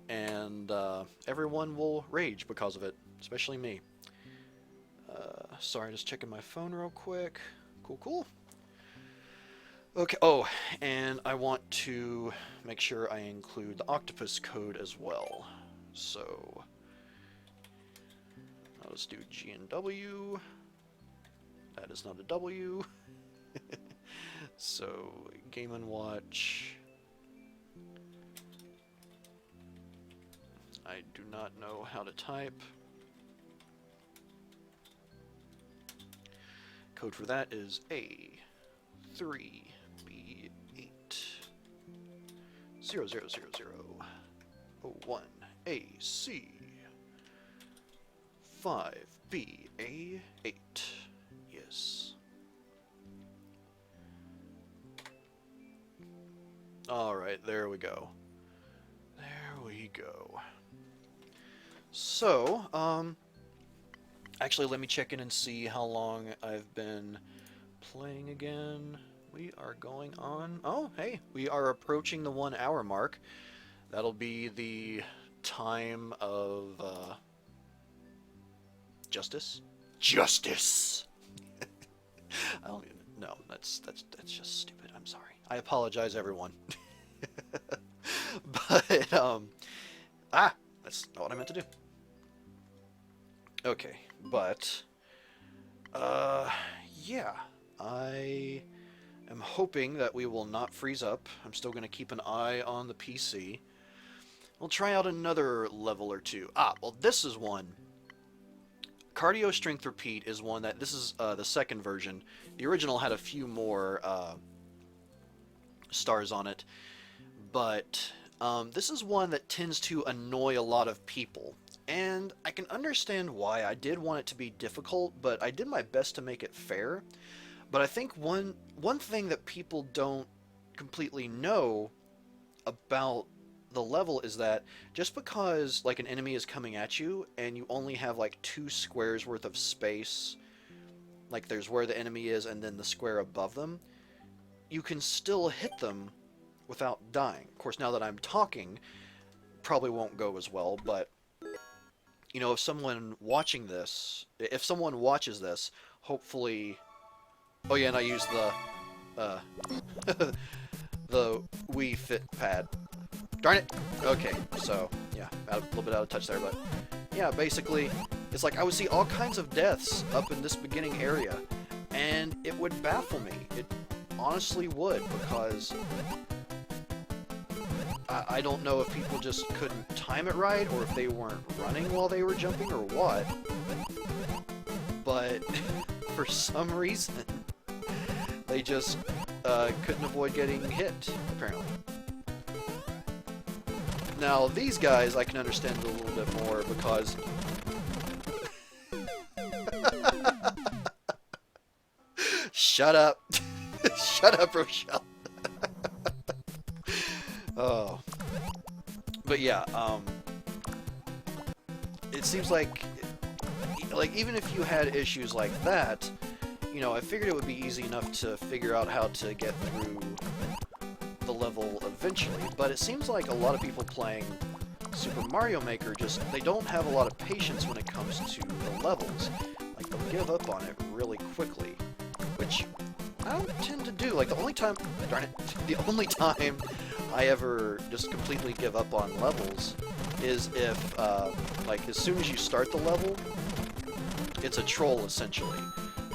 and everyone will rage because of it, especially me. Sorry, just checking my phone real quick. Cool. Okay, oh, and I want to make sure I include the octopus code as well. So, let's do G and W. That is not a W. So, Game & Watch. I do not know how to type. Code for that is A3B8 000001 AC 5BA8. Yes. Alright, there we go. So, actually, let me check in and see how long I've been playing again. We are going on... Oh, hey, we are approaching the 1 hour mark. That'll be the time of, Justice? Justice! I don't even... No, that's just stupid. I'm sorry. I apologize, everyone. But, that's not what I meant to do. Okay, but yeah, I am hoping that we will not freeze up. I'm still going to keep an eye on the PC. We'll try out another level or two. Ah, well, this is one. Cardio Strength Repeat is one that, this is the second version. The original had a few more stars on it, but this is one that tends to annoy a lot of people. And I can understand why. I did want it to be difficult, but I did my best to make it fair. But I think one thing that people don't completely know about the level is that just because like an enemy is coming at you and you only have like 2 squares worth of space, like there's where the enemy is and then the square above them, you can still hit them without dying. Of course, now that I'm talking, probably won't go as well, but you know, if someone watching this, if someone watches this, hopefully... Oh yeah, and I use the the Wii Fit pad. Darn it! Okay, so, yeah, a little bit out of touch there, but... Yeah, basically, it's like I would see all kinds of deaths up in this beginning area, and it would baffle me. It honestly would, because... I don't know if people just couldn't time it right, or if they weren't running while they were jumping, or what. But, for some reason, they just couldn't avoid getting hit, apparently. Now, these guys, I can understand it a little bit more, because... Shut up! Shut up, Rochelle! Oh. But yeah, it seems like even if you had issues like that, you know, I figured it would be easy enough to figure out how to get through the level eventually, but it seems like a lot of people playing Super Mario Maker they don't have a lot of patience when it comes to the levels. Like, they'll give up on it really quickly, which I don't tend to do. Like, the only time, darn it, the only time I ever just completely give up on levels is if, like, as soon as you start the level, it's a troll, essentially.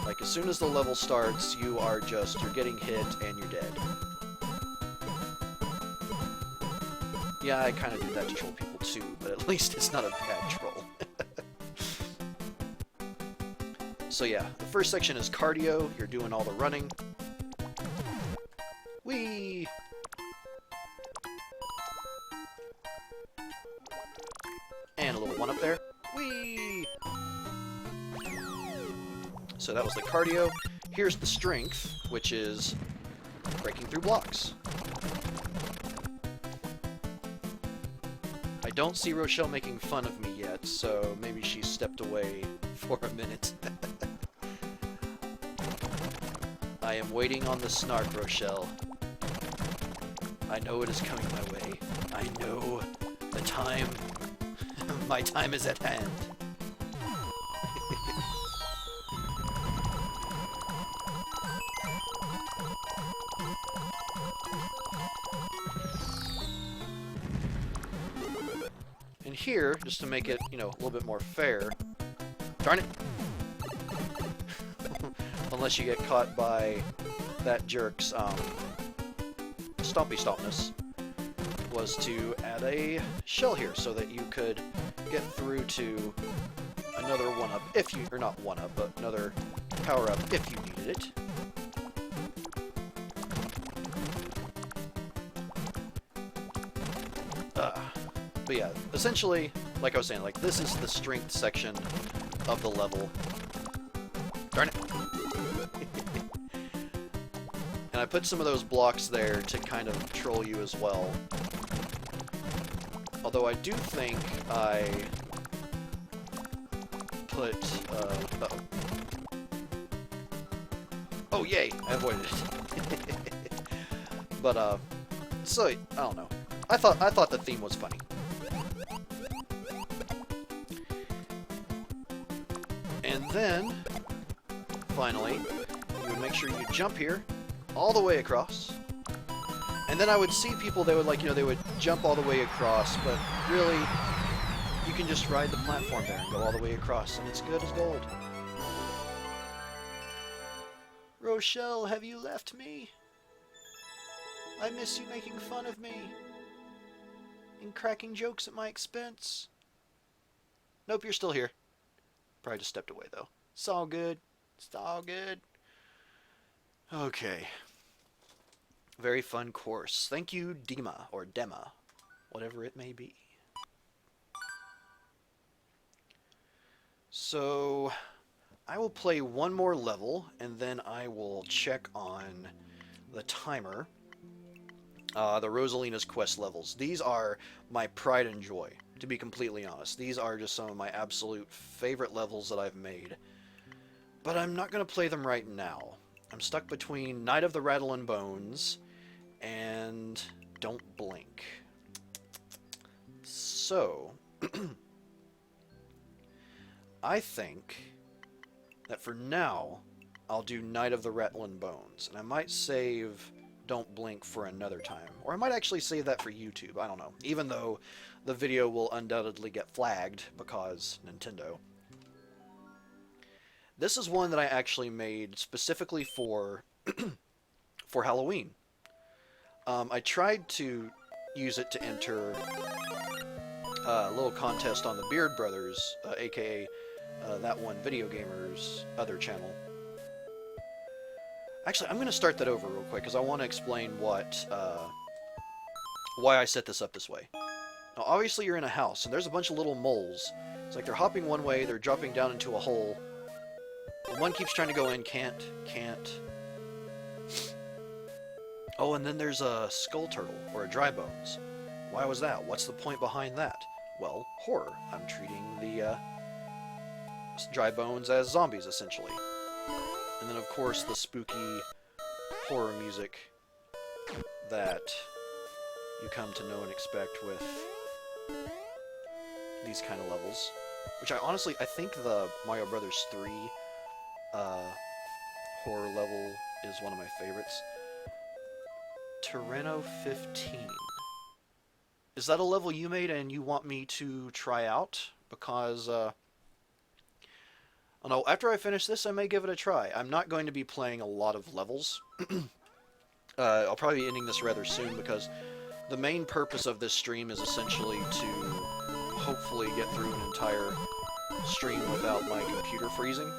Like, as soon as the level starts, you're getting hit and you're dead. Yeah, I kind of do that to troll people too, but at least it's not a bad troll. So yeah, the first section is cardio. You're doing all the running. Whee! And a little one up there. Whee! So that was the cardio. Here's the strength, which is breaking through blocks. I don't see Rochelle making fun of me yet, so maybe she stepped away for a minute. I am waiting on the snark, Rochelle. I know it is coming my way. I know the time. My time is at hand. And here, just to make it, you know, a little bit more fair... Darn it! Unless you get caught by that jerk's, stompy stompness, was to add a shell here so that you could get through to another 1-up, if you... or not 1-up, but another power-up if you needed it. But yeah, essentially, like I was saying, like, this is the strength section of the level. Darn it! And I put some of those blocks there to kind of troll you as well. Although I do think I put, uh-oh. Oh, yay! I avoided it. But, so, I don't know. I thought the theme was funny. And then, finally, you would make sure you jump here, all the way across. And then I would see people, they would, like, you know, they would jump all the way across, but really, you can just ride the platform there and go all the way across, and it's good as gold. Rochelle, have you left me? I miss you making fun of me and cracking jokes at my expense. Nope, you're still here. Probably just stepped away, though. It's all good. It's all good. Okay. Very fun course. Thank you, Dima, or Dema, whatever it may be. So, I will play one more level, and then I will check on the timer. The Rosalina's Quest levels. These are my pride and joy, to be completely honest. These are just some of my absolute favorite levels that I've made. But I'm not going to play them right now. I'm stuck between Night of the Rattlin Bones and Don't Blink. So, I think that for now, I'll do Night of the Rattlin Bones. And I might save Don't Blink for another time. Or I might actually save that for YouTube. I don't know. Even though the video will undoubtedly get flagged because Nintendo. This is one that I actually made specifically for for Halloween. I tried to use it to enter a little contest on the Beard Brothers, aka that one Video Gamer's other channel. Actually, I'm going to start that over real quick because I want to explain what why I set this up this way. Now, obviously you're in a house, and there's a bunch of little moles. It's like they're hopping one way, they're dropping down into a hole. And one keeps trying to go in, can't. Oh, and then there's a skull turtle, or a dry bones. Why was that? What's the point behind that? Well, horror. I'm treating the dry bones as zombies, essentially. And then, of course, the spooky horror music that you come to know and expect with these kind of levels. Which I think the Mario Brothers 3 horror level is one of my favorites. Terreno 15. Is that a level you made and you want me to try out? Because, I don't know, after I finish this, I may give it a try. I'm not going to be playing a lot of levels. I'll probably be ending this rather soon because the main purpose of this stream is essentially to hopefully get through an entire stream without my computer freezing.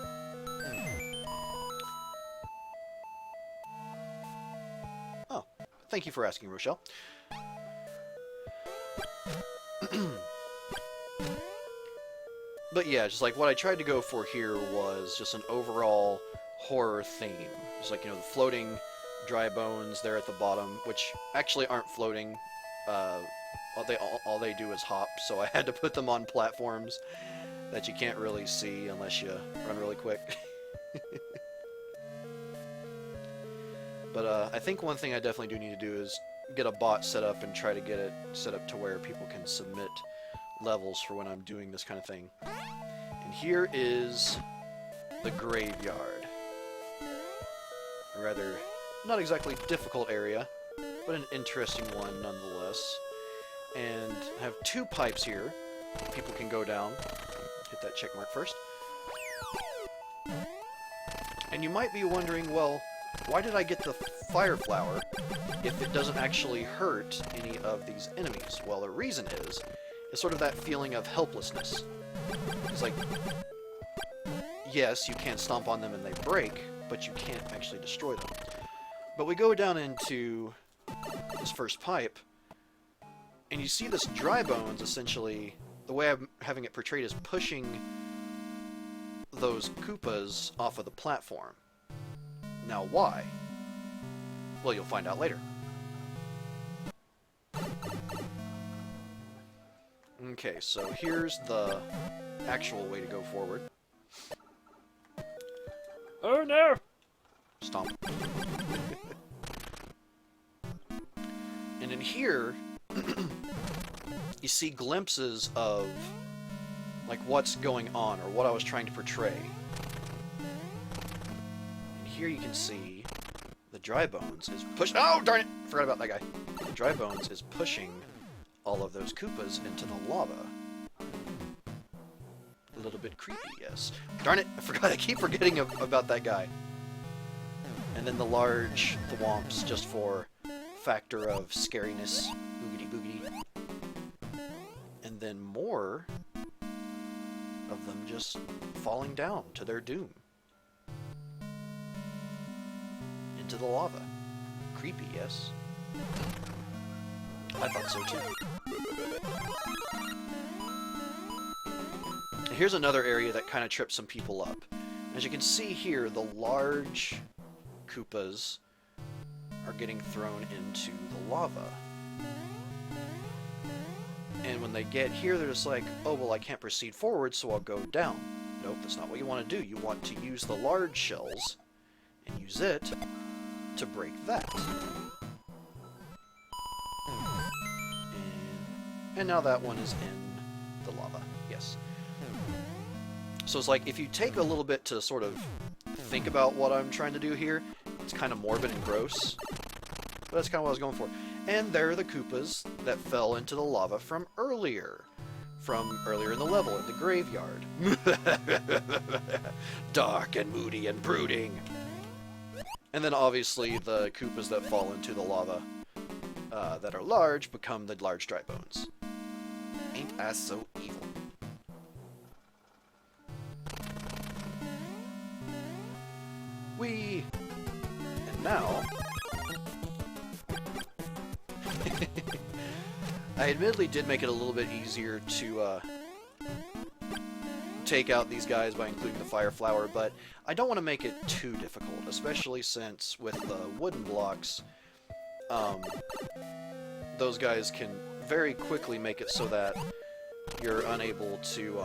Oh, thank you for asking, Rochelle. But yeah, just like what I tried to go for here was just an overall horror theme. Just like, you know, the floating dry bones there at the bottom, which actually aren't floating. All they do is hop, so I had to put them on platforms that you can't really see unless you run really quick. But I think one thing I definitely do need to do is get a bot set up and try to get it set up to where people can submit levels for when I'm doing this kind of thing. And here is the graveyard. A rather, not exactly difficult area, but an interesting one nonetheless. And I have two pipes here. People can go down. Hit that check mark first. And you might be wondering, well, why did I get the fire flower if it doesn't actually hurt any of these enemies? Well, the reason is, it's sort of that feeling of helplessness. It's like, yes, you can stomp on them and they break, but you can't actually destroy them. But we go down into this first pipe, and you see this dry bones, essentially, the way I'm having it portrayed is pushing those Koopas off of the platform. Now, why? Well, you'll find out later. Okay, so here's the actual way to go forward. Oh no! Stomp. And in here, you see glimpses of like what's going on or what I was trying to portray. And here you can see the dry bones is pushing. Oh darn it! Forgot about that guy. The dry bones is pushing all of those Koopas into the lava. little bit creepy, yes. Darn it, I forgot, I keep forgetting about that guy. And then the large thwomps, just for factor of scariness. Boogity boogity. And then more of them just falling down to their doom. Into the lava. Creepy, yes? I thought so too. Here's another area that kind of trips some people up. As you can see here, the large Koopas are getting thrown into the lava. And when they get here, they're just like, oh, well, I can't proceed forward, so I'll go down. Nope, that's not what you want to do. You want to use the large shells and use it to break that. And now that one is in the lava. Yes. So it's like, if you take a little bit to sort of think about what I'm trying to do here, it's kind of morbid and gross. But that's kind of what I was going for. And there are the Koopas that fell into the lava from earlier in the level, in the graveyard. Dark and moody and brooding. And then obviously the Koopas that fall into the lava that are large become the large dry bones. Ain't I so evil? Whee! And now... I admittedly did make it a little bit easier to take out these guys by including the fire flower, but I don't want to make it too difficult, especially since with the wooden blocks, those guys can very quickly make it so that you're unable to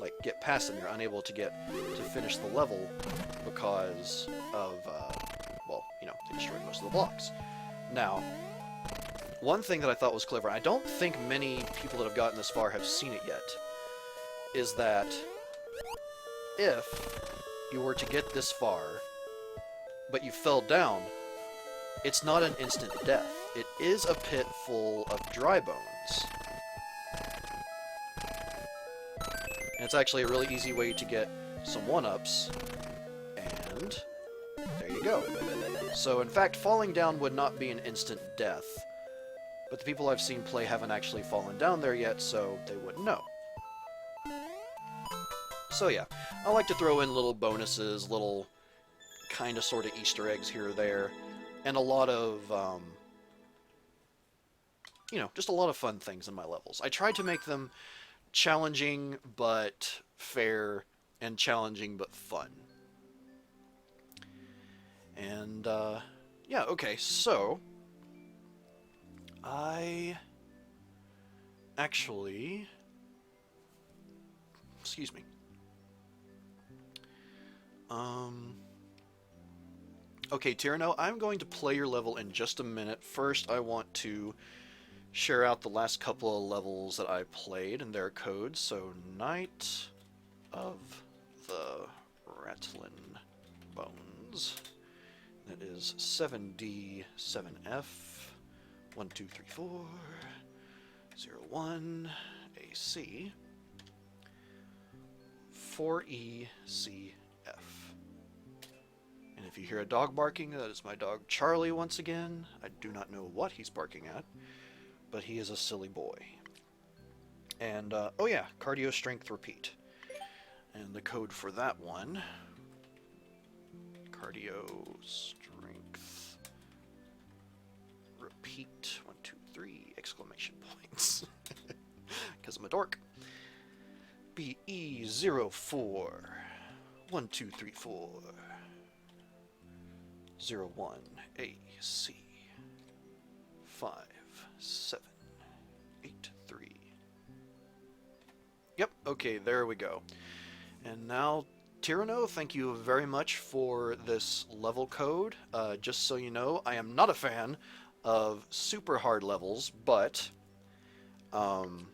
like get past them. You're unable to finish the level because of well, you know, they destroyed most of the blocks. Now, one thing that I thought was clever, I don't think many people that have gotten this far have seen it yet, is that if you were to get this far, but you fell down, it's not an instant death. It is a pit full of dry bones. And it's actually a really easy way to get some one-ups, and there you go. So in fact, falling down would not be an instant death, but the people I've seen play haven't actually fallen down there yet, so they wouldn't know. So yeah, I like to throw in little bonuses, little kind of sort of Easter eggs here or there, and a lot of, you know, just a lot of fun things in my levels. I try to make them challenging but fair, and challenging but fun. And, yeah, okay, so I actually, excuse me, okay, Tyranno, I'm going to play your level in just a minute. First, I want to share out the last couple of levels that I played and their codes. So, Night of the Rattlin Bones. That is 7D, 7F, 1, 2, 3, 4, 0, 1, AC, 4E, C, F. And if you hear a dog barking, that is my dog Charlie once again. I do not know what he's barking at, but he is a silly boy. And, oh yeah, cardio, strength, repeat. And the code for that one, cardio, strength, repeat, 1, 2, 3, exclamation points, because I'm a dork. BE04, 1, 2, 3, 4, 0, 1, AC, 5, 7, 8, 3. Yep, okay, there we go. And now, Tyranno, thank you very much for this level code. Just so you know, I am not a fan of super hard levels, but I'm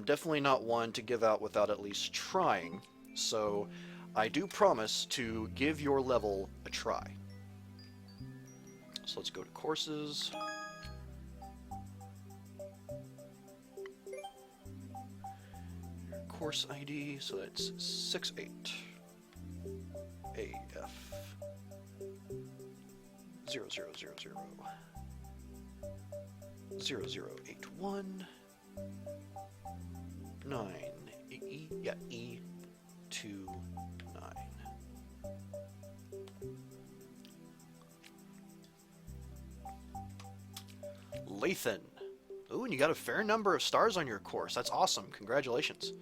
definitely not one to give out without at least trying. So I do promise to give your level a try. So let's go to courses. course ID, so that's 68 AF 0000 0081 9 E29. Lathan. Ooh, and you got a fair number of stars on your course. That's awesome. Congratulations.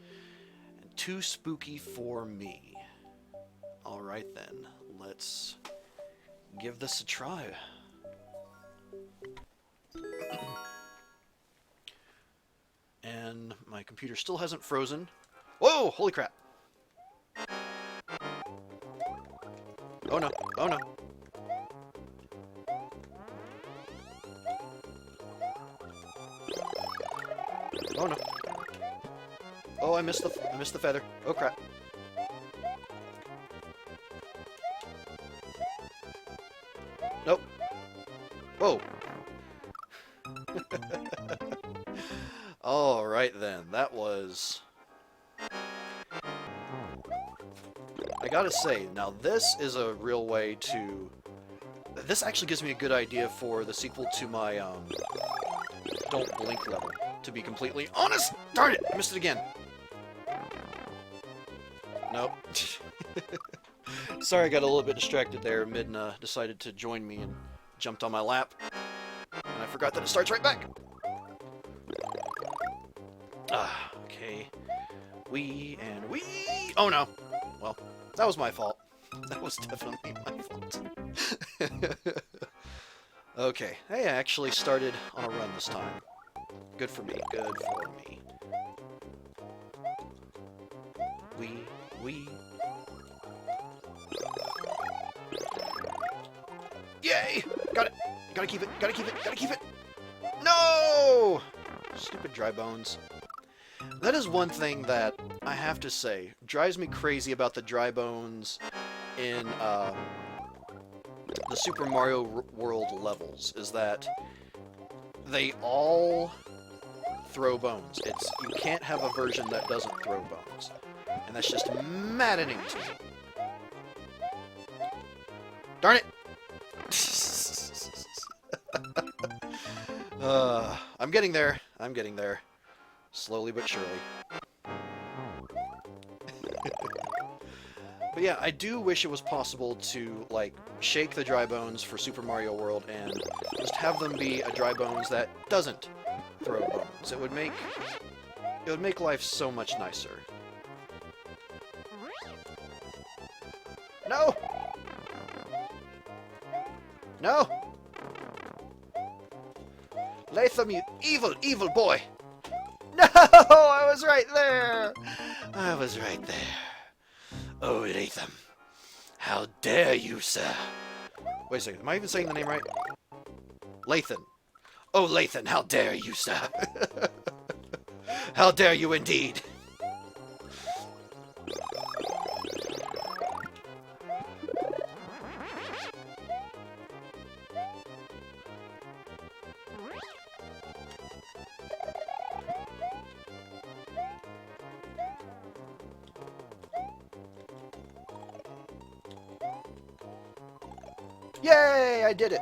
And too spooky for me. Alright then. Let's give this a try. And my computer still hasn't frozen. Whoa! Holy crap! Oh no! Oh no! Oh no! Oh, I missed the feather. Oh crap! Nope. Whoa! All right then. That was. I gotta say, now this is a real way to. This actually gives me a good idea for the sequel to my Don't Blink level. To be completely honest, darn it, I missed it again. Nope. Sorry, I got a little bit distracted there. Midna decided to join me and jumped on my lap, and I forgot that it starts right back. Ah, okay. Wee and wee. Oh no. Well, that was my fault. That was definitely my fault. Okay. Hey, I actually started on a run this time. Good for me. Good for me. Wee. Yay! Got it! Gotta keep it! Gotta keep it! Gotta keep it! No! Stupid dry bones. That is one thing that I have to say drives me crazy about the dry bones in the Super Mario World levels, is that they all throw bones. You can't have a version that doesn't throw bones. And that's just maddening to me. Darn it! I'm getting there. I'm getting there. Slowly but surely. But yeah, I do wish it was possible to, like, shake the dry bones for Super Mario World and just have them be a dry bones that doesn't throw bones. It would make life so much nicer. No! No! Latham, you evil, evil boy! No! I was right there! I was right there. Oh, Latham. How dare you, sir? Wait a second, am I even saying the name right? Lathan. Oh, Lathan, how dare you, sir? How dare you indeed? Yay! I did it!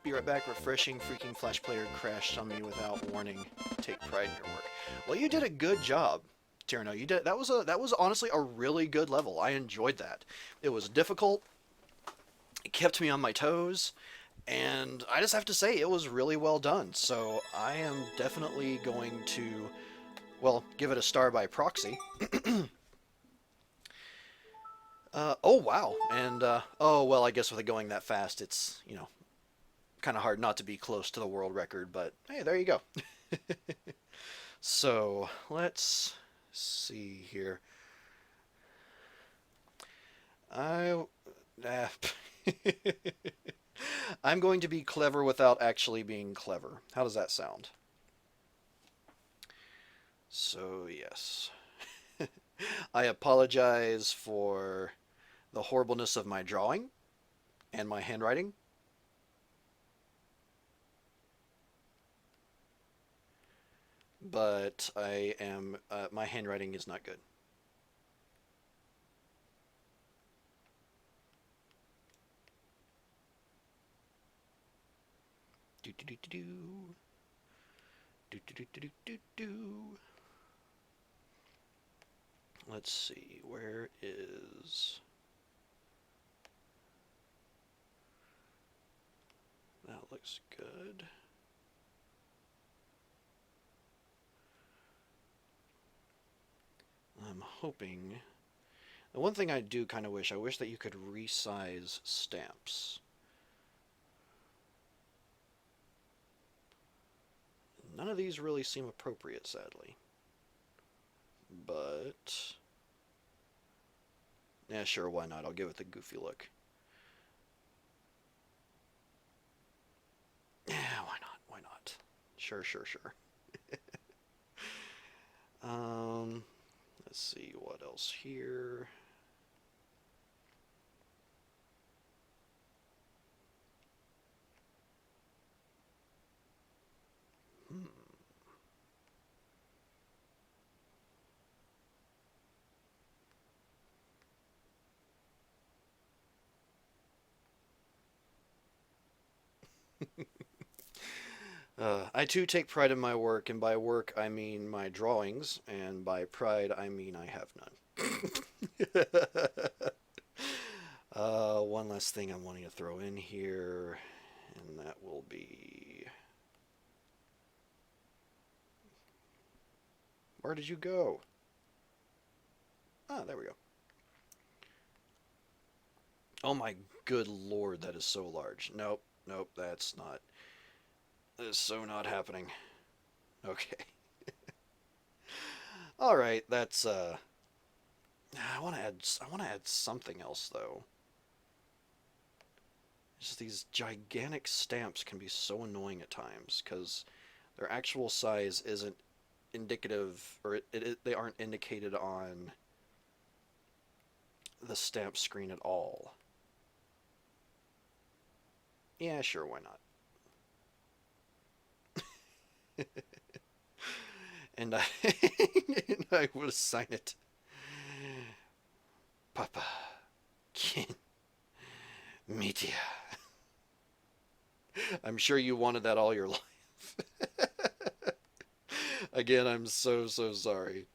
Be right back. Refreshing freaking Flash player crashed on me without warning. Take pride in your work. Well, you did a good job, Tierno. You did. That was honestly a really good level. I enjoyed that. It was difficult. It kept me on my toes, and I just have to say it was really well done. So I am definitely going to, well, give it a star by proxy. Oh, wow. And, oh, well, I guess with it going that fast, it's, you know, kind of hard not to be close to the world record, but hey, there you go. So, let's see here. I'm going to be clever without actually being clever. How does that sound? So, yes. I apologize for the horribleness of my drawing and my handwriting. but I am my handwriting is not good. Do do do do do do do do do do do. Let's see, where is that? Looks good. I'm hoping. The one thing I do kind of wish, I wish that you could resize stamps. None of these really seem appropriate, sadly. But yeah, sure, why not? I'll give it the goofy look. Yeah, why not? Why not? Sure, sure, sure. Let's see what else here. Hmm. I too take pride in my work, and by work I mean my drawings, and by pride I mean I have none. One last thing I'm wanting to throw in here, and that will be. Where did you go? Ah, there we go. Oh my good lord, that is so large. Nope, nope, that's not. That is so not happening. Okay. All right, that's I want to add something else though. Just these gigantic stamps can be so annoying at times because their actual size isn't indicative, or they aren't indicated on the stamp screen at all. Yeah, sure, why not? And I, and I will sign it. Papa, Kin, Media. I'm sure you wanted that all your life. Again, I'm so, so sorry.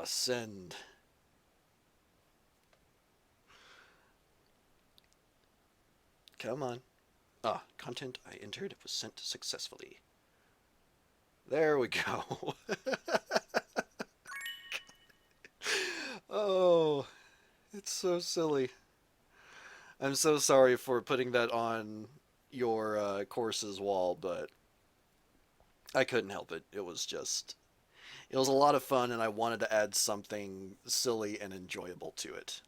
Send. Come on. Ah, content I entered was sent successfully. There we go. Oh, it's so silly. I'm so sorry for putting that on your course's wall, but I couldn't help it. It was a lot of fun, and I wanted to add something silly and enjoyable to it.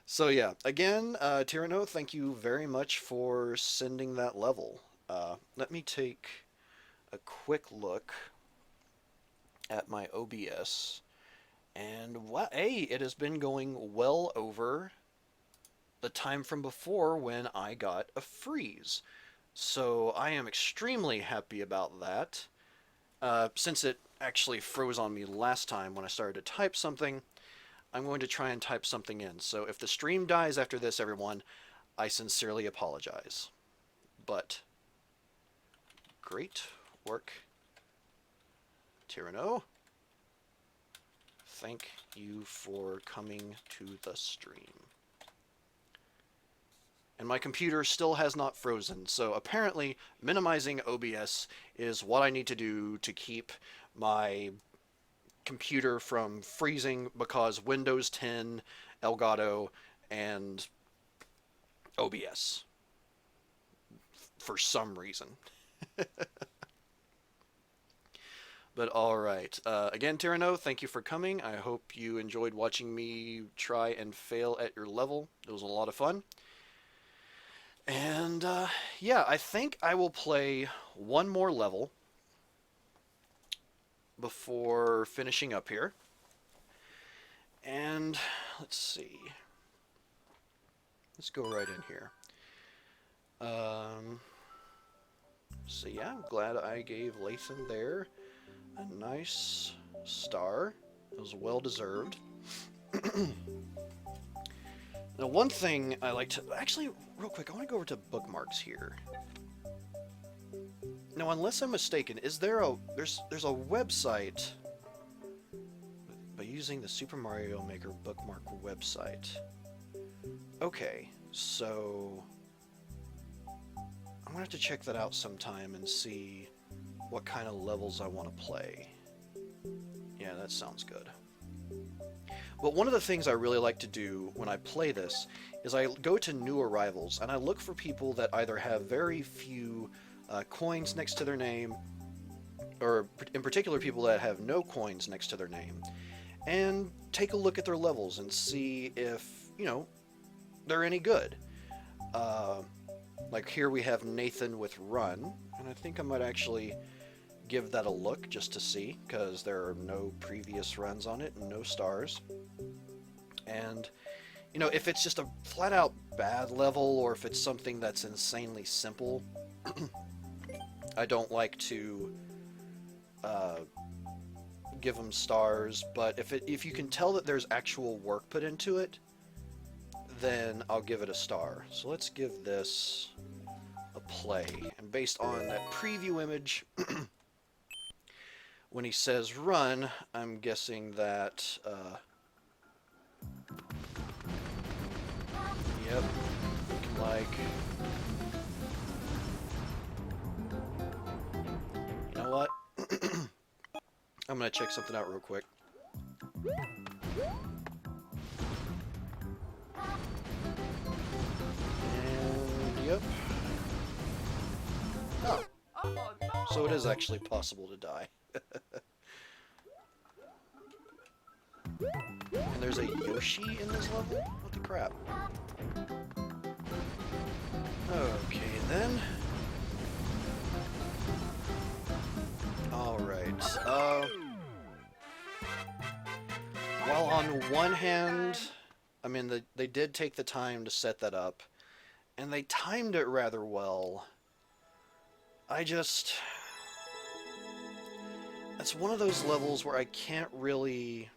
So yeah, again, Tyranno, thank you very much for sending that level. Let me take a quick look at my OBS, and hey, it has been going well over the time from before when I got a freeze. So I am extremely happy about that. Since it actually froze on me last time when I started to type something, I'm going to try and type something in. So if the stream dies after this, everyone, I sincerely apologize. But great work, Tyranno. Thank you for coming to the stream. And my computer still has not frozen, so apparently minimizing OBS is what I need to do to keep my computer from freezing, because Windows 10, Elgato, and OBS for some reason. But all right. Again, Tyranno, thank you for coming. I hope you enjoyed watching me try and fail at your level. It was a lot of fun. And yeah, I think I will play one more level before finishing up here. And let's see. let's go right in here. So yeah, I'm glad I gave Lathan there a nice star. It was well deserved. Now, one thing I like to... Actually, real quick, I want to go over to bookmarks here. Now, unless I'm mistaken, is there a... There's a website by using the Super Mario Maker bookmark website. Okay, so... I'm going to have to check that out sometime and see what kind of levels I want to play. Yeah, that sounds good. But one of the things I really like to do when I play this is I go to new arrivals and I look for people that either have very few coins next to their name, or in particular people that have no coins next to their name, and take a look at their levels and see if, you know, they're any good. Like here we have Nathan with Run, and I think I might actually give that a look just to see, because there are no previous runs on it and no stars. And, you know, if it's just a flat out bad level, or if it's something that's insanely simple, I don't like to give them stars. But if you can tell that there's actual work put into it, then I'll give it a star. So let's give this a play. And based on that preview image, when he says run, I'm guessing that, yep, looking like, you know what? I'm gonna check something out real quick. And, yep. Oh. So it is actually possible to die. And there's a Yoshi in this level? What the crap? Okay, then. Alright, while on one hand, I mean, they did take the time to set that up, and they timed it rather well. It's one of those levels where I can't really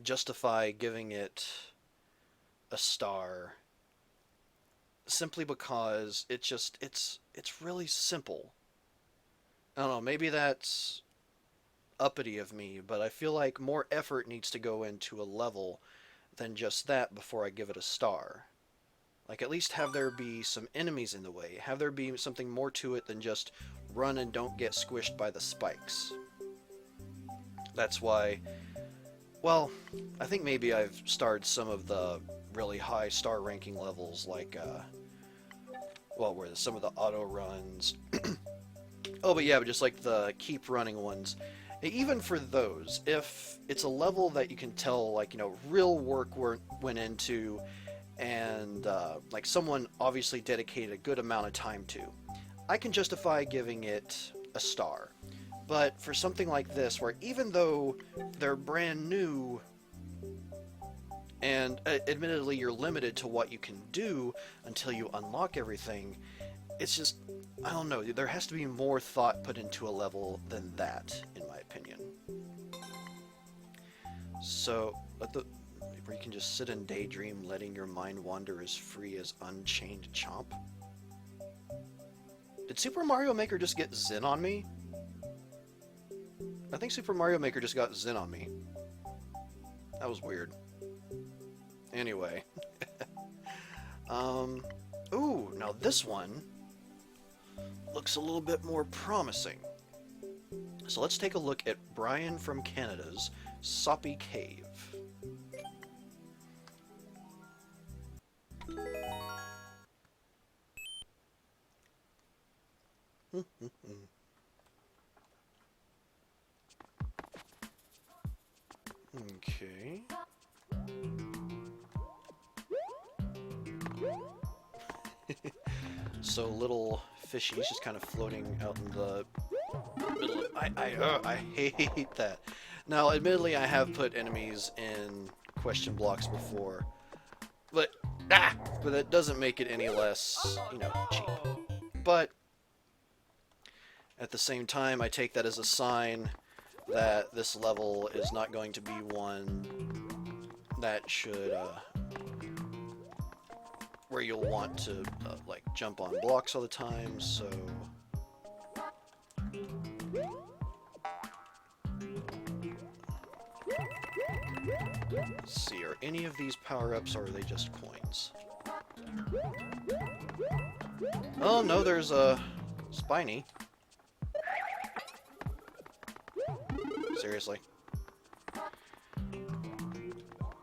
justify giving it a star, simply because it's really simple. I don't know, maybe that's uppity of me, but I feel like more effort needs to go into a level than just that before I give it a star. Like, at least have there be some enemies in the way. Have there be something more to it than just run and don't get squished by the spikes. That's why, well, I think maybe I've starred some of the really high star ranking levels, like, well, where some of the auto runs. Oh, but yeah, but just like the keep running ones. Even for those, if it's a level that you can tell, like, you know, real work went into, and like someone obviously dedicated a good amount of time to, I can justify giving it a star. But for something like this, where even though they're brand new, and admittedly you're limited to what you can do until you unlock everything, it's just, I don't know, there has to be more thought put into a level than that, in my opinion. So, where you can just sit and daydream, letting your mind wander as free as unchained chomp. Did Super Mario Maker just get Zen on me? I think Super Mario Maker just got Zen on me. That was weird. Anyway. Ooh, now this one looks a little bit more promising. So let's take a look at Brian from Canada's Soppy Cave. Okay. So little fishies just kind of floating out in the middle of, I hate that. Now, admittedly, I have put enemies in question blocks before, But but that doesn't make it any less, you know, cheap. But at the same time, I take that as a sign that this level is not going to be one that should, where you'll want to, like, jump on blocks all the time, so... Let's see, are any of these power-ups, or are they just coins? Oh, no, there's a Spiny. Seriously.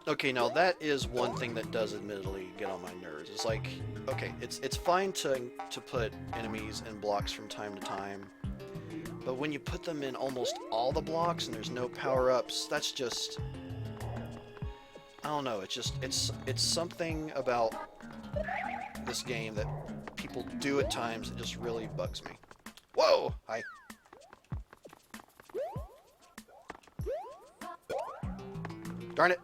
Okay, now that is one thing that does admittedly get on my nerves. It's like, okay, it's fine to put enemies in blocks from time to time, but when you put them in almost all the blocks and there's no power-ups, that's just... I don't know, it's something about this game that people do at times that just really bugs me. Whoa! Hi. Darn it!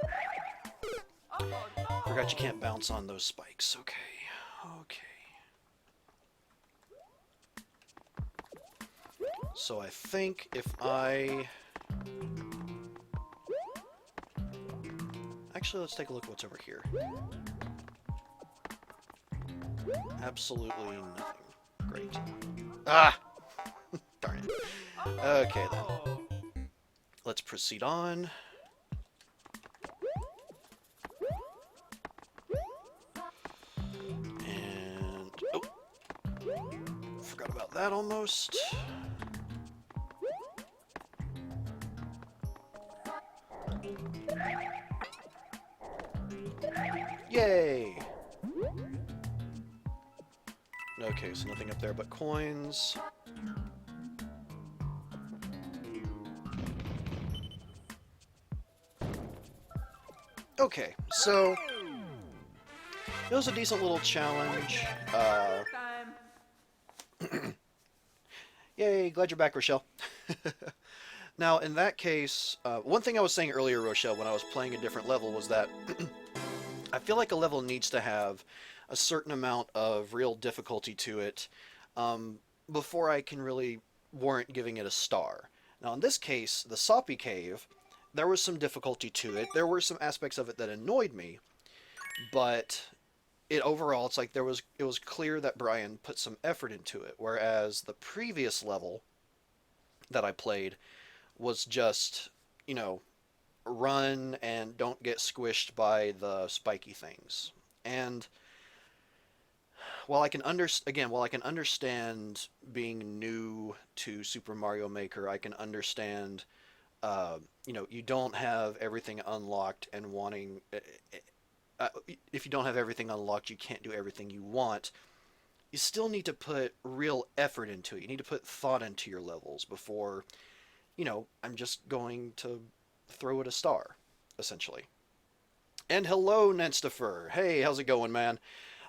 Forgot you can't bounce on those spikes. Okay. Okay. So I think if I... Actually, let's take a look at what's over here. Absolutely nothing. Great. Ah! Darn it. Okay, then. Let's proceed on. And... oh! Forgot about that almost. Yay! Okay, so nothing up there but coins. Okay, so it was a decent little challenge. Yay, glad you're back, Rochelle. Now, in that case, one thing I was saying earlier, Rochelle, when I was playing a different level was that I feel like a level needs to have a certain amount of real difficulty to it before I can really warrant giving it a star. Now, in this case, the Soppy Cave, there was some difficulty to it. There were some aspects of it that annoyed me, but overall, it's like it was clear that Brian put some effort into it, whereas the previous level that I played was just, you know, run and don't get squished by the spiky things. And while I can understand being new to Super Mario Maker, I can understand, you know, you don't have everything unlocked and wanting... if you don't have everything unlocked, you can't do everything you want. You still need to put real effort into it. You need to put thought into your levels before, you know, I'm just going to throw it a star, essentially. And hello, Nenstifer. Hey, how's it going, man?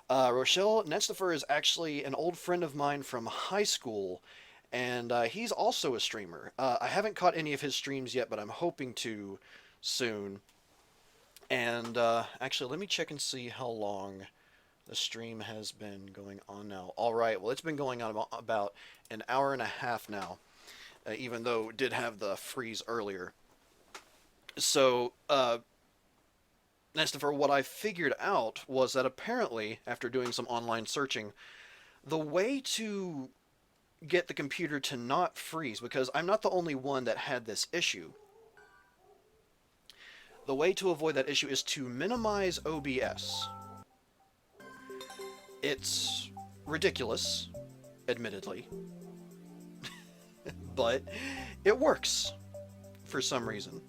Rochelle, Nenstifer is actually an old friend of mine from high school, and he's also a streamer. I haven't caught any of his streams yet, but I'm hoping to soon. And actually, let me check and see how long the stream has been going on now. All right, well, it's been going on about an hour and a half now, even though it did have the freeze earlier. So, Nestifer, what I figured out was that apparently, after doing some online searching, the way to get the computer to not freeze, because I'm not the only one that had this issue, the way to avoid that issue is to minimize OBS. It's ridiculous, admittedly, but it works for some reason.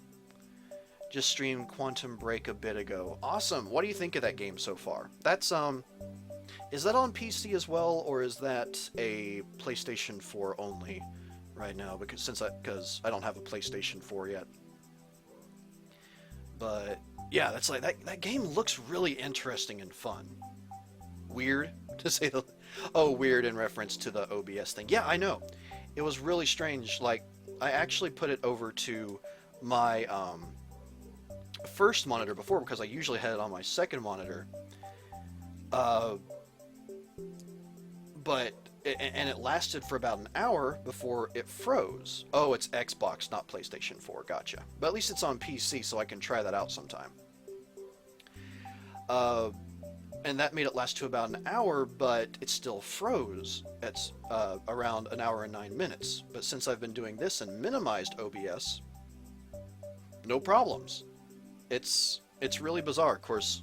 Just streamed Quantum Break a bit ago. Awesome. What do you think of that game so far? That's is that on PC as well, or is that a PlayStation 4 only right now? Because I don't have a PlayStation 4 yet. But yeah, that's like that game looks really interesting and fun. Weird to say the weird in reference to the OBS thing. Yeah, I know. It was really strange. Like, I actually put it over to my first monitor before, because I usually had it on my second monitor. But and it lasted for about an hour before it froze. Oh, it's Xbox, not PlayStation 4. Gotcha. But at least it's on PC, so I can try that out sometime. And that made it last to about an hour, but it still froze at around an hour and 9 minutes. But since I've been doing this and minimized OBS, no problems. It's really bizarre. Of course,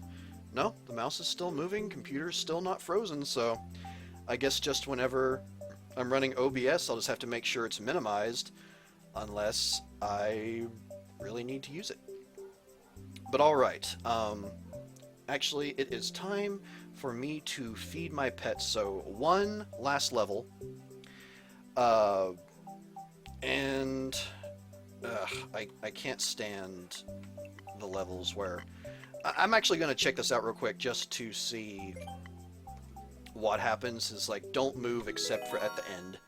no, the mouse is still moving, computer's still not frozen, so I guess just whenever I'm running OBS, I'll just have to make sure it's minimized, unless I really need to use it. But alright, actually it is time for me to feed my pets, so one last level, and I can't stand the levels where... I'm actually going to check this out real quick just to see what happens. Is like, don't move except for at the end.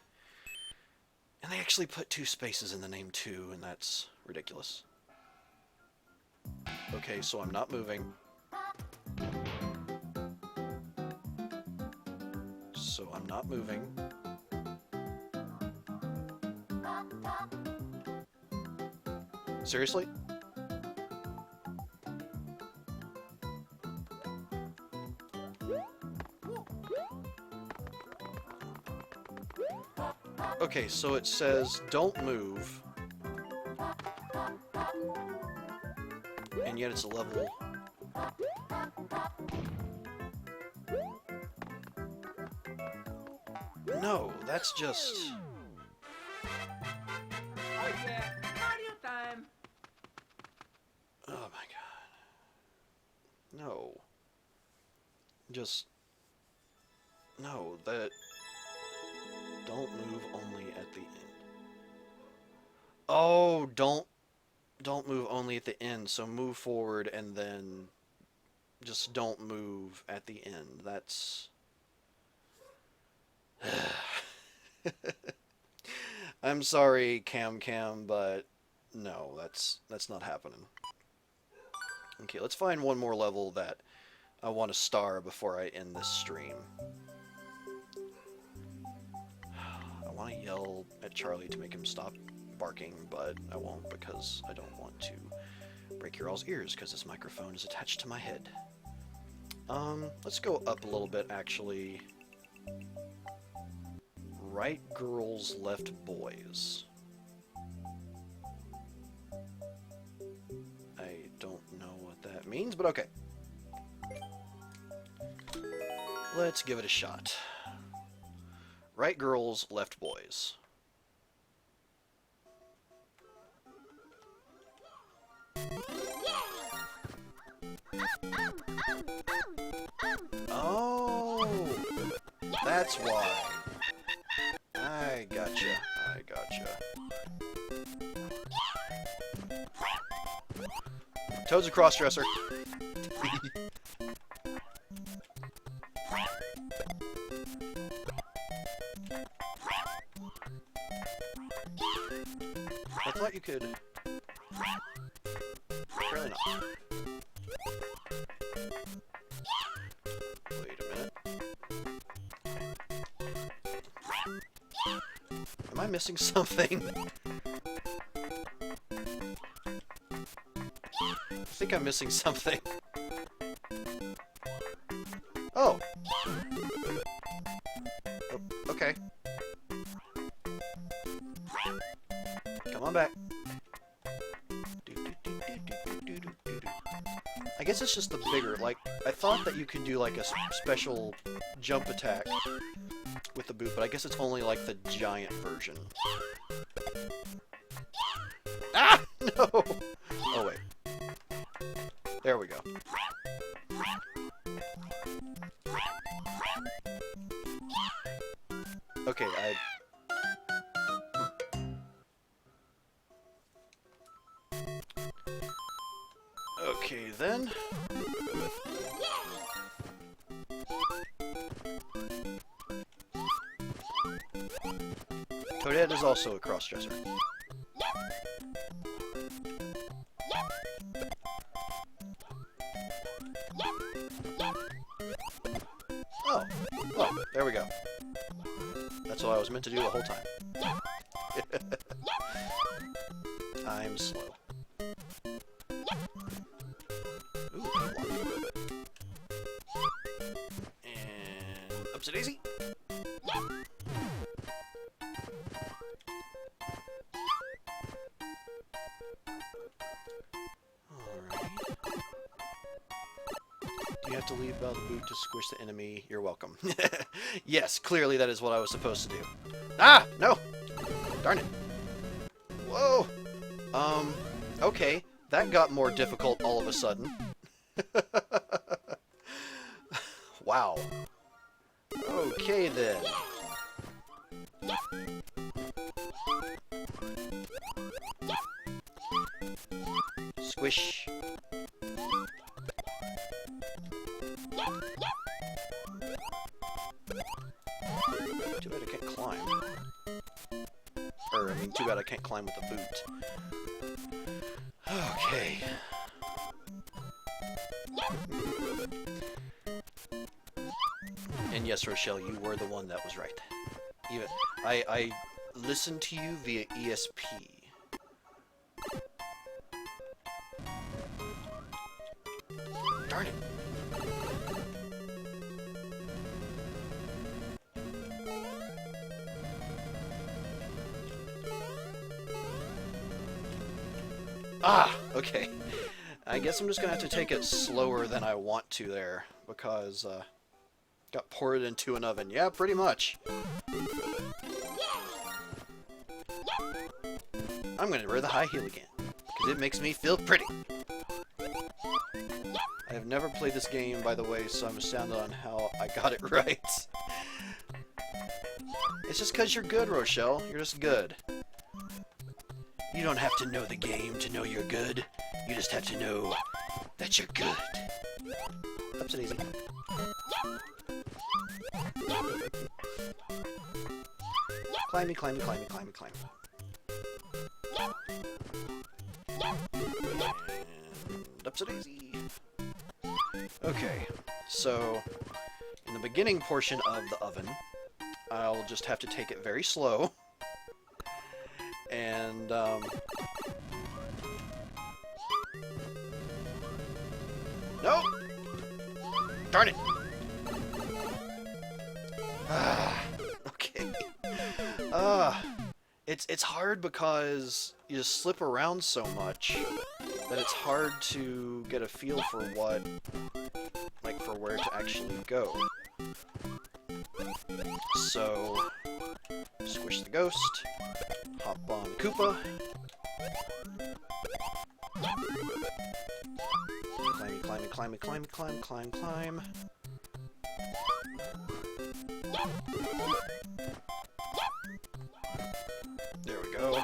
And they actually put 2 spaces in the name too, and that's ridiculous. Okay, so I'm not moving. So I'm not moving. Seriously? Okay, so it says don't move, and yet it's a level. No, that's just... Oh yeah, Mario time! Oh my god. No. Just... No, that... Don't move only at the end. Oh, don't move only at the end, so move forward and then just don't move at the end. That's... I'm sorry, Cam, but no, that's not happening. Okay, let's find one more level that I want to star before I end this stream. I want to yell at Charlie to make him stop barking, but I won't because I don't want to break your all's ears because this microphone is attached to my head. Let's go up a little bit, actually. Right girls, left boys. I don't know what that means, but okay. Let's give it a shot. Right girls, left boys. Oh, that's why. I gotcha. Toad's a crossdresser. I thought you could... Apparently not. Wait a minute. Am I missing something? I think I'm missing something. Oh! Okay. Come on back. I guess it's just the bigger, like, I thought that you could do like a special jump attack with the boot, but I guess it's only like the giant version. Ah! No! Oh, wait. There we go. Okay, Okay, then. Toadette is also a crossdresser. what I was meant to do the whole time. I'm slow. Ooh, and upsy daisy. You have to leave out the boot to squish the enemy. You're welcome. Yes, clearly that is what I was supposed to do. Ah! No! Darn it. Whoa! Okay. That got more difficult all of a sudden. Wow. Okay, then. Squish. Too bad I can't climb. Or, I mean, too bad I can't climb with a boot. Okay. And yes, Rochelle, you were the one that was right. Even I listened to you via ESP. Darn it. Ah, okay. I guess I'm just gonna have to take it slower than I want to there, because, got poured into an oven. Yeah, pretty much. I'm gonna wear the high heel again, because it makes me feel pretty. I have never played this game, by the way, so I'm astounded on how I got it right. It's just because you're good, Rochelle. You're just good. You don't have to know the game to know you're good. You just have to know that you're good. Ups and easy. Climby, climby, climby, climby, climby. And ups and easy. Okay, so in the beginning portion of the oven, I'll just have to take it very slow. And, no! Darn it! Okay. It's hard because you just slip around so much that it's hard to get a feel for what, like, for where to actually go. So, squish the ghost. Hop on Koopa. Climby, climby, climby, climby, climb, climb, climb. There we go.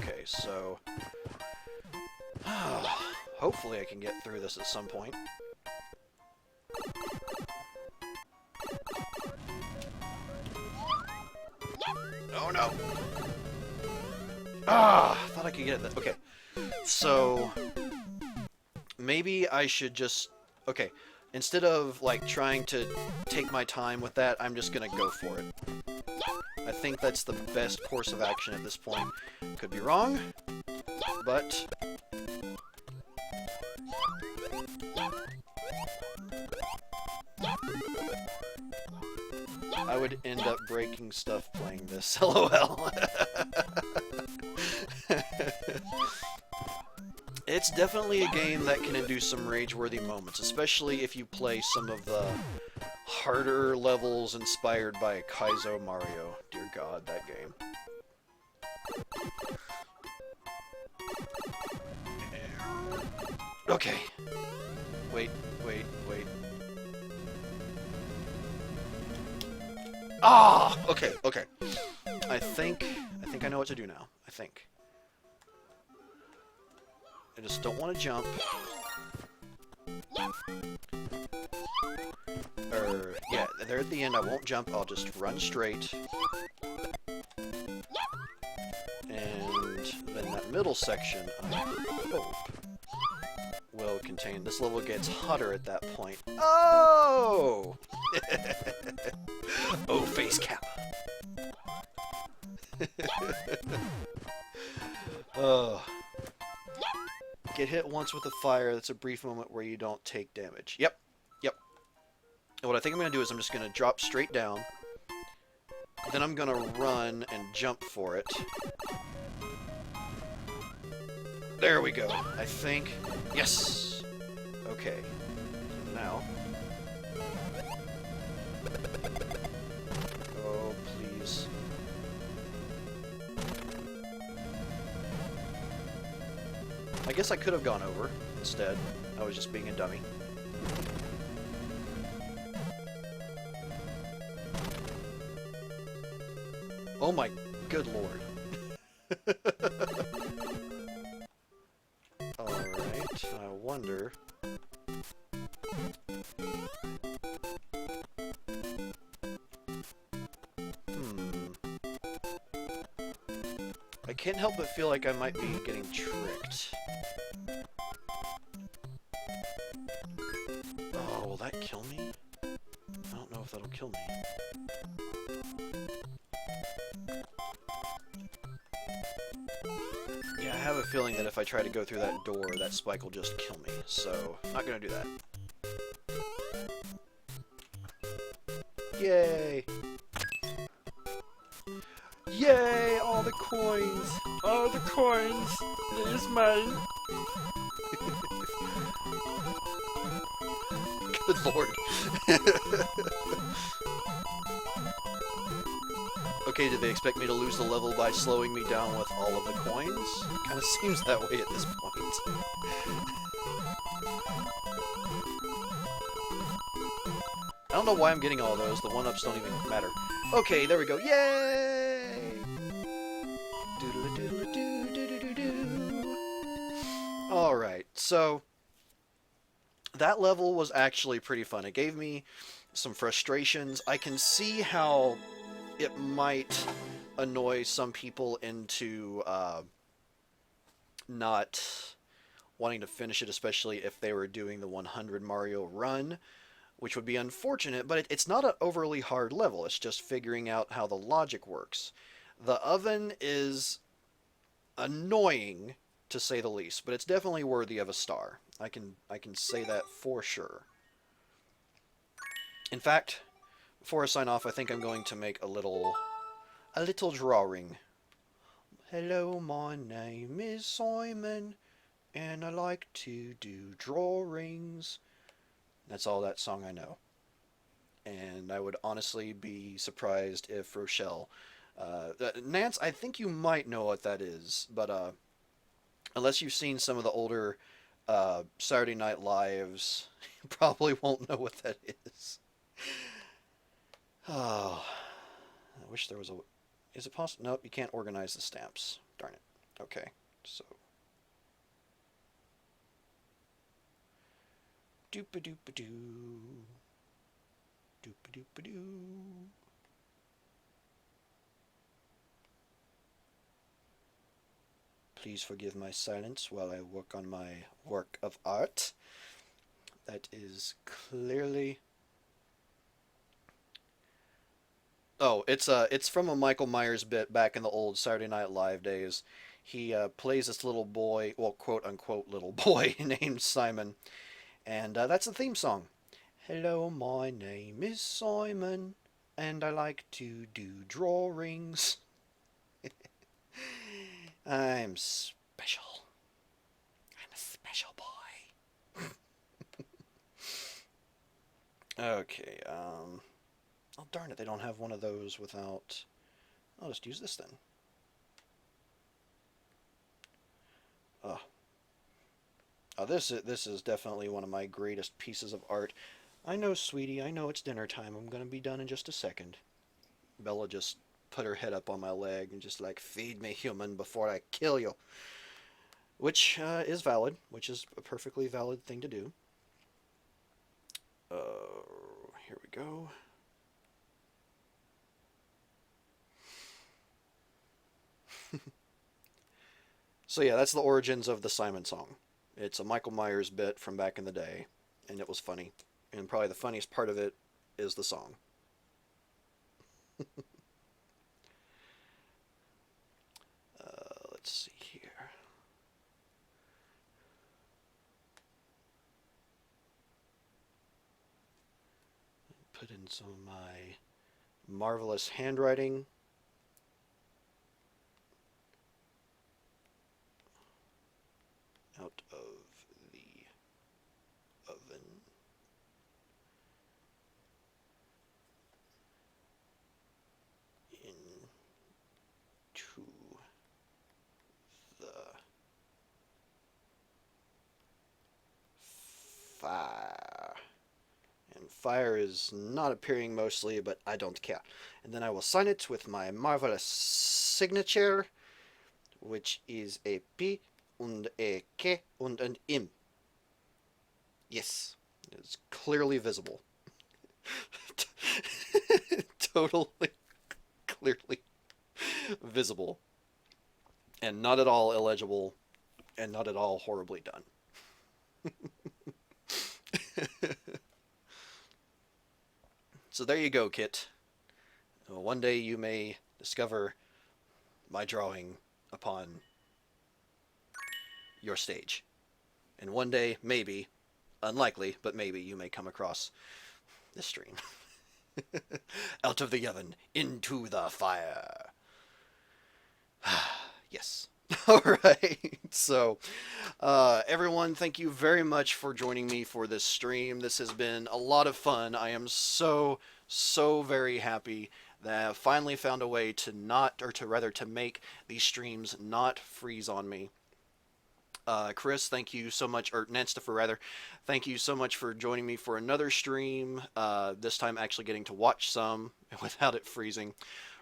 Okay, so... hopefully I can get through this at some point. Oh no! I thought I could get it. Okay, so maybe I should just... Okay, instead of like trying to take my time with that, I'm just gonna go for it. I think that's the best course of action at this point. Could be wrong, but... I would end up breaking stuff playing this, lol. It's definitely a game that can induce some rage-worthy moments, especially if you play some of the harder levels inspired by Kaizo Mario. Dear God, that game. Okay. Wait. Ah! Okay. I think I know what to do now. I think. I just don't want to jump. Yeah, there at the end I won't jump, I'll just run straight. And then that middle section, I hope, will contain... This level gets hotter at that point. Oh! Oh, face cap. get hit once with the fire, that's a brief moment where you don't take damage. Yep. Yep. And what I think I'm going to do is I'm just going to drop straight down. Then I'm going to run and jump for it. There we go. I think. Yes! Okay. Now. Oh, please. I guess I could have gone over instead. I was just being a dummy. Oh my good lord. Alright, I wonder... I can't help but feel like I might be getting tricked. Oh, will that kill me? I don't know if that'll kill me. Yeah, I have a feeling that if I try to go through that door, that spike will just kill me, so not gonna do that. Yay! Yay! All the coins! All the coins. It is mine. Good lord. Okay, did they expect me to lose the level by slowing me down with all of the coins? Kinda seems that way at this point. I don't know why I'm getting all those, the one-ups don't even matter. Okay, there we go. Yay! Alright, so that level was actually pretty fun. It gave me some frustrations. I can see how it might annoy some people into not wanting to finish it, especially if they were doing the 100 Mario run, which would be unfortunate, but it's not an overly hard level. It's just figuring out how the logic works. The oven is annoying, to say the least, but it's definitely worthy of a star. I can say that for sure. In fact, before I sign off, I think I'm going to make a little drawing. Hello, my name is Simon, and I like to do drawings. That's all that song I know. And I would honestly be surprised if Rochelle... Nance, I think you might know what that is, but unless you've seen some of the older Saturday Night Lives, you probably won't know what that is. Oh, I wish there was a... Is it possible? Nope, you can't organize the stamps. Darn it. Okay, so... Doop-a-doop-a-doo. Doop-a-doop-a-doo. Please forgive my silence while I work on my work of art. That is clearly... Oh, it's from a Michael Myers bit back in the old Saturday Night Live days. He plays this little boy, well, quote-unquote little boy, named Simon. And that's the theme song. Hello, my name is Simon, and I like to do drawings. I'm special. I'm a special boy. Okay, oh darn it, they don't have one of those without... I'll just use this then. Oh, this is definitely one of my greatest pieces of art. I know, sweetie, I know it's dinner time. I'm gonna be done in just a second. Bella just put her head up on my leg and just like, feed me, human, before I kill you. Which is valid, which is a perfectly valid thing to do. Here we go. So yeah, that's the origins of the Simon song. It's a Michael Myers bit from back in the day, and it was funny. And probably the funniest part of it is the song. Let's see here. put in some of my marvelous handwriting. Out of the oven. Into the fire. And fire is not appearing mostly, but I don't care. And then I will sign it with my marvelous signature, which is a P and a K and an M. Yes, it's clearly visible. Totally, clearly visible. And not at all illegible, and not at all horribly done. So there you go, Kit. One day you may discover my drawing upon your stage. And one day, maybe, unlikely, but maybe you may come across this stream. Out of the oven, into the fire. Yes. All right. So, everyone, thank you very much for joining me for this stream. This has been a lot of fun. I am so very happy that I finally found a way to not, or to rather to make these streams not freeze on me. Chris, thank you so much, or Nanstifer rather, thank you so much for joining me for another stream, this time actually getting to watch some without it freezing.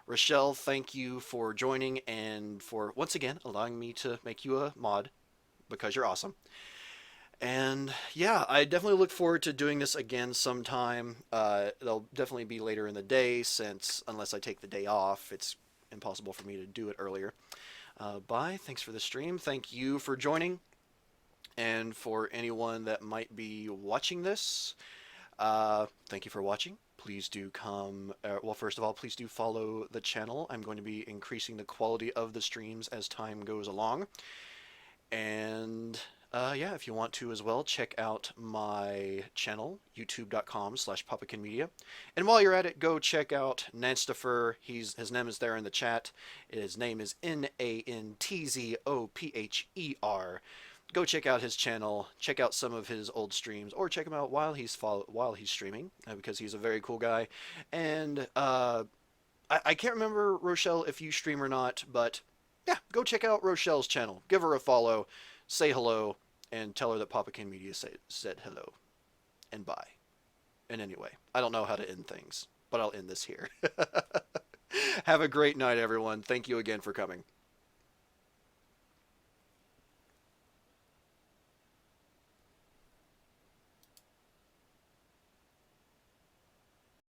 Rochelle, thank you for joining and for, once again, allowing me to make you a mod, because you're awesome. And yeah, I definitely look forward to doing this again sometime. It'll definitely be later in the day, since unless I take the day off, it's impossible for me to do it earlier. Bye. Thanks for the stream. Thank you for joining. And for anyone that might be watching this, thank you for watching. Please do come, well, first of all, please do follow the channel. I'm going to be increasing the quality of the streams as time goes along. And yeah, if you want to as well, check out my channel, youtube.com/PoppykinMedia. And while you're at it, go check out Nanstifer. His name is there in the chat. His name is Nantzopher. Go check out his channel. Check out some of his old streams, or check him out while he's streaming, because he's a very cool guy. And I can't remember, Rochelle, if you stream or not, but yeah, go check out Rochelle's channel. Give her a follow, say hello, and tell her that Poppakin Media said hello and bye. And anyway, I don't know how to end things, but I'll end this here. Have a great night, everyone. Thank you again for coming.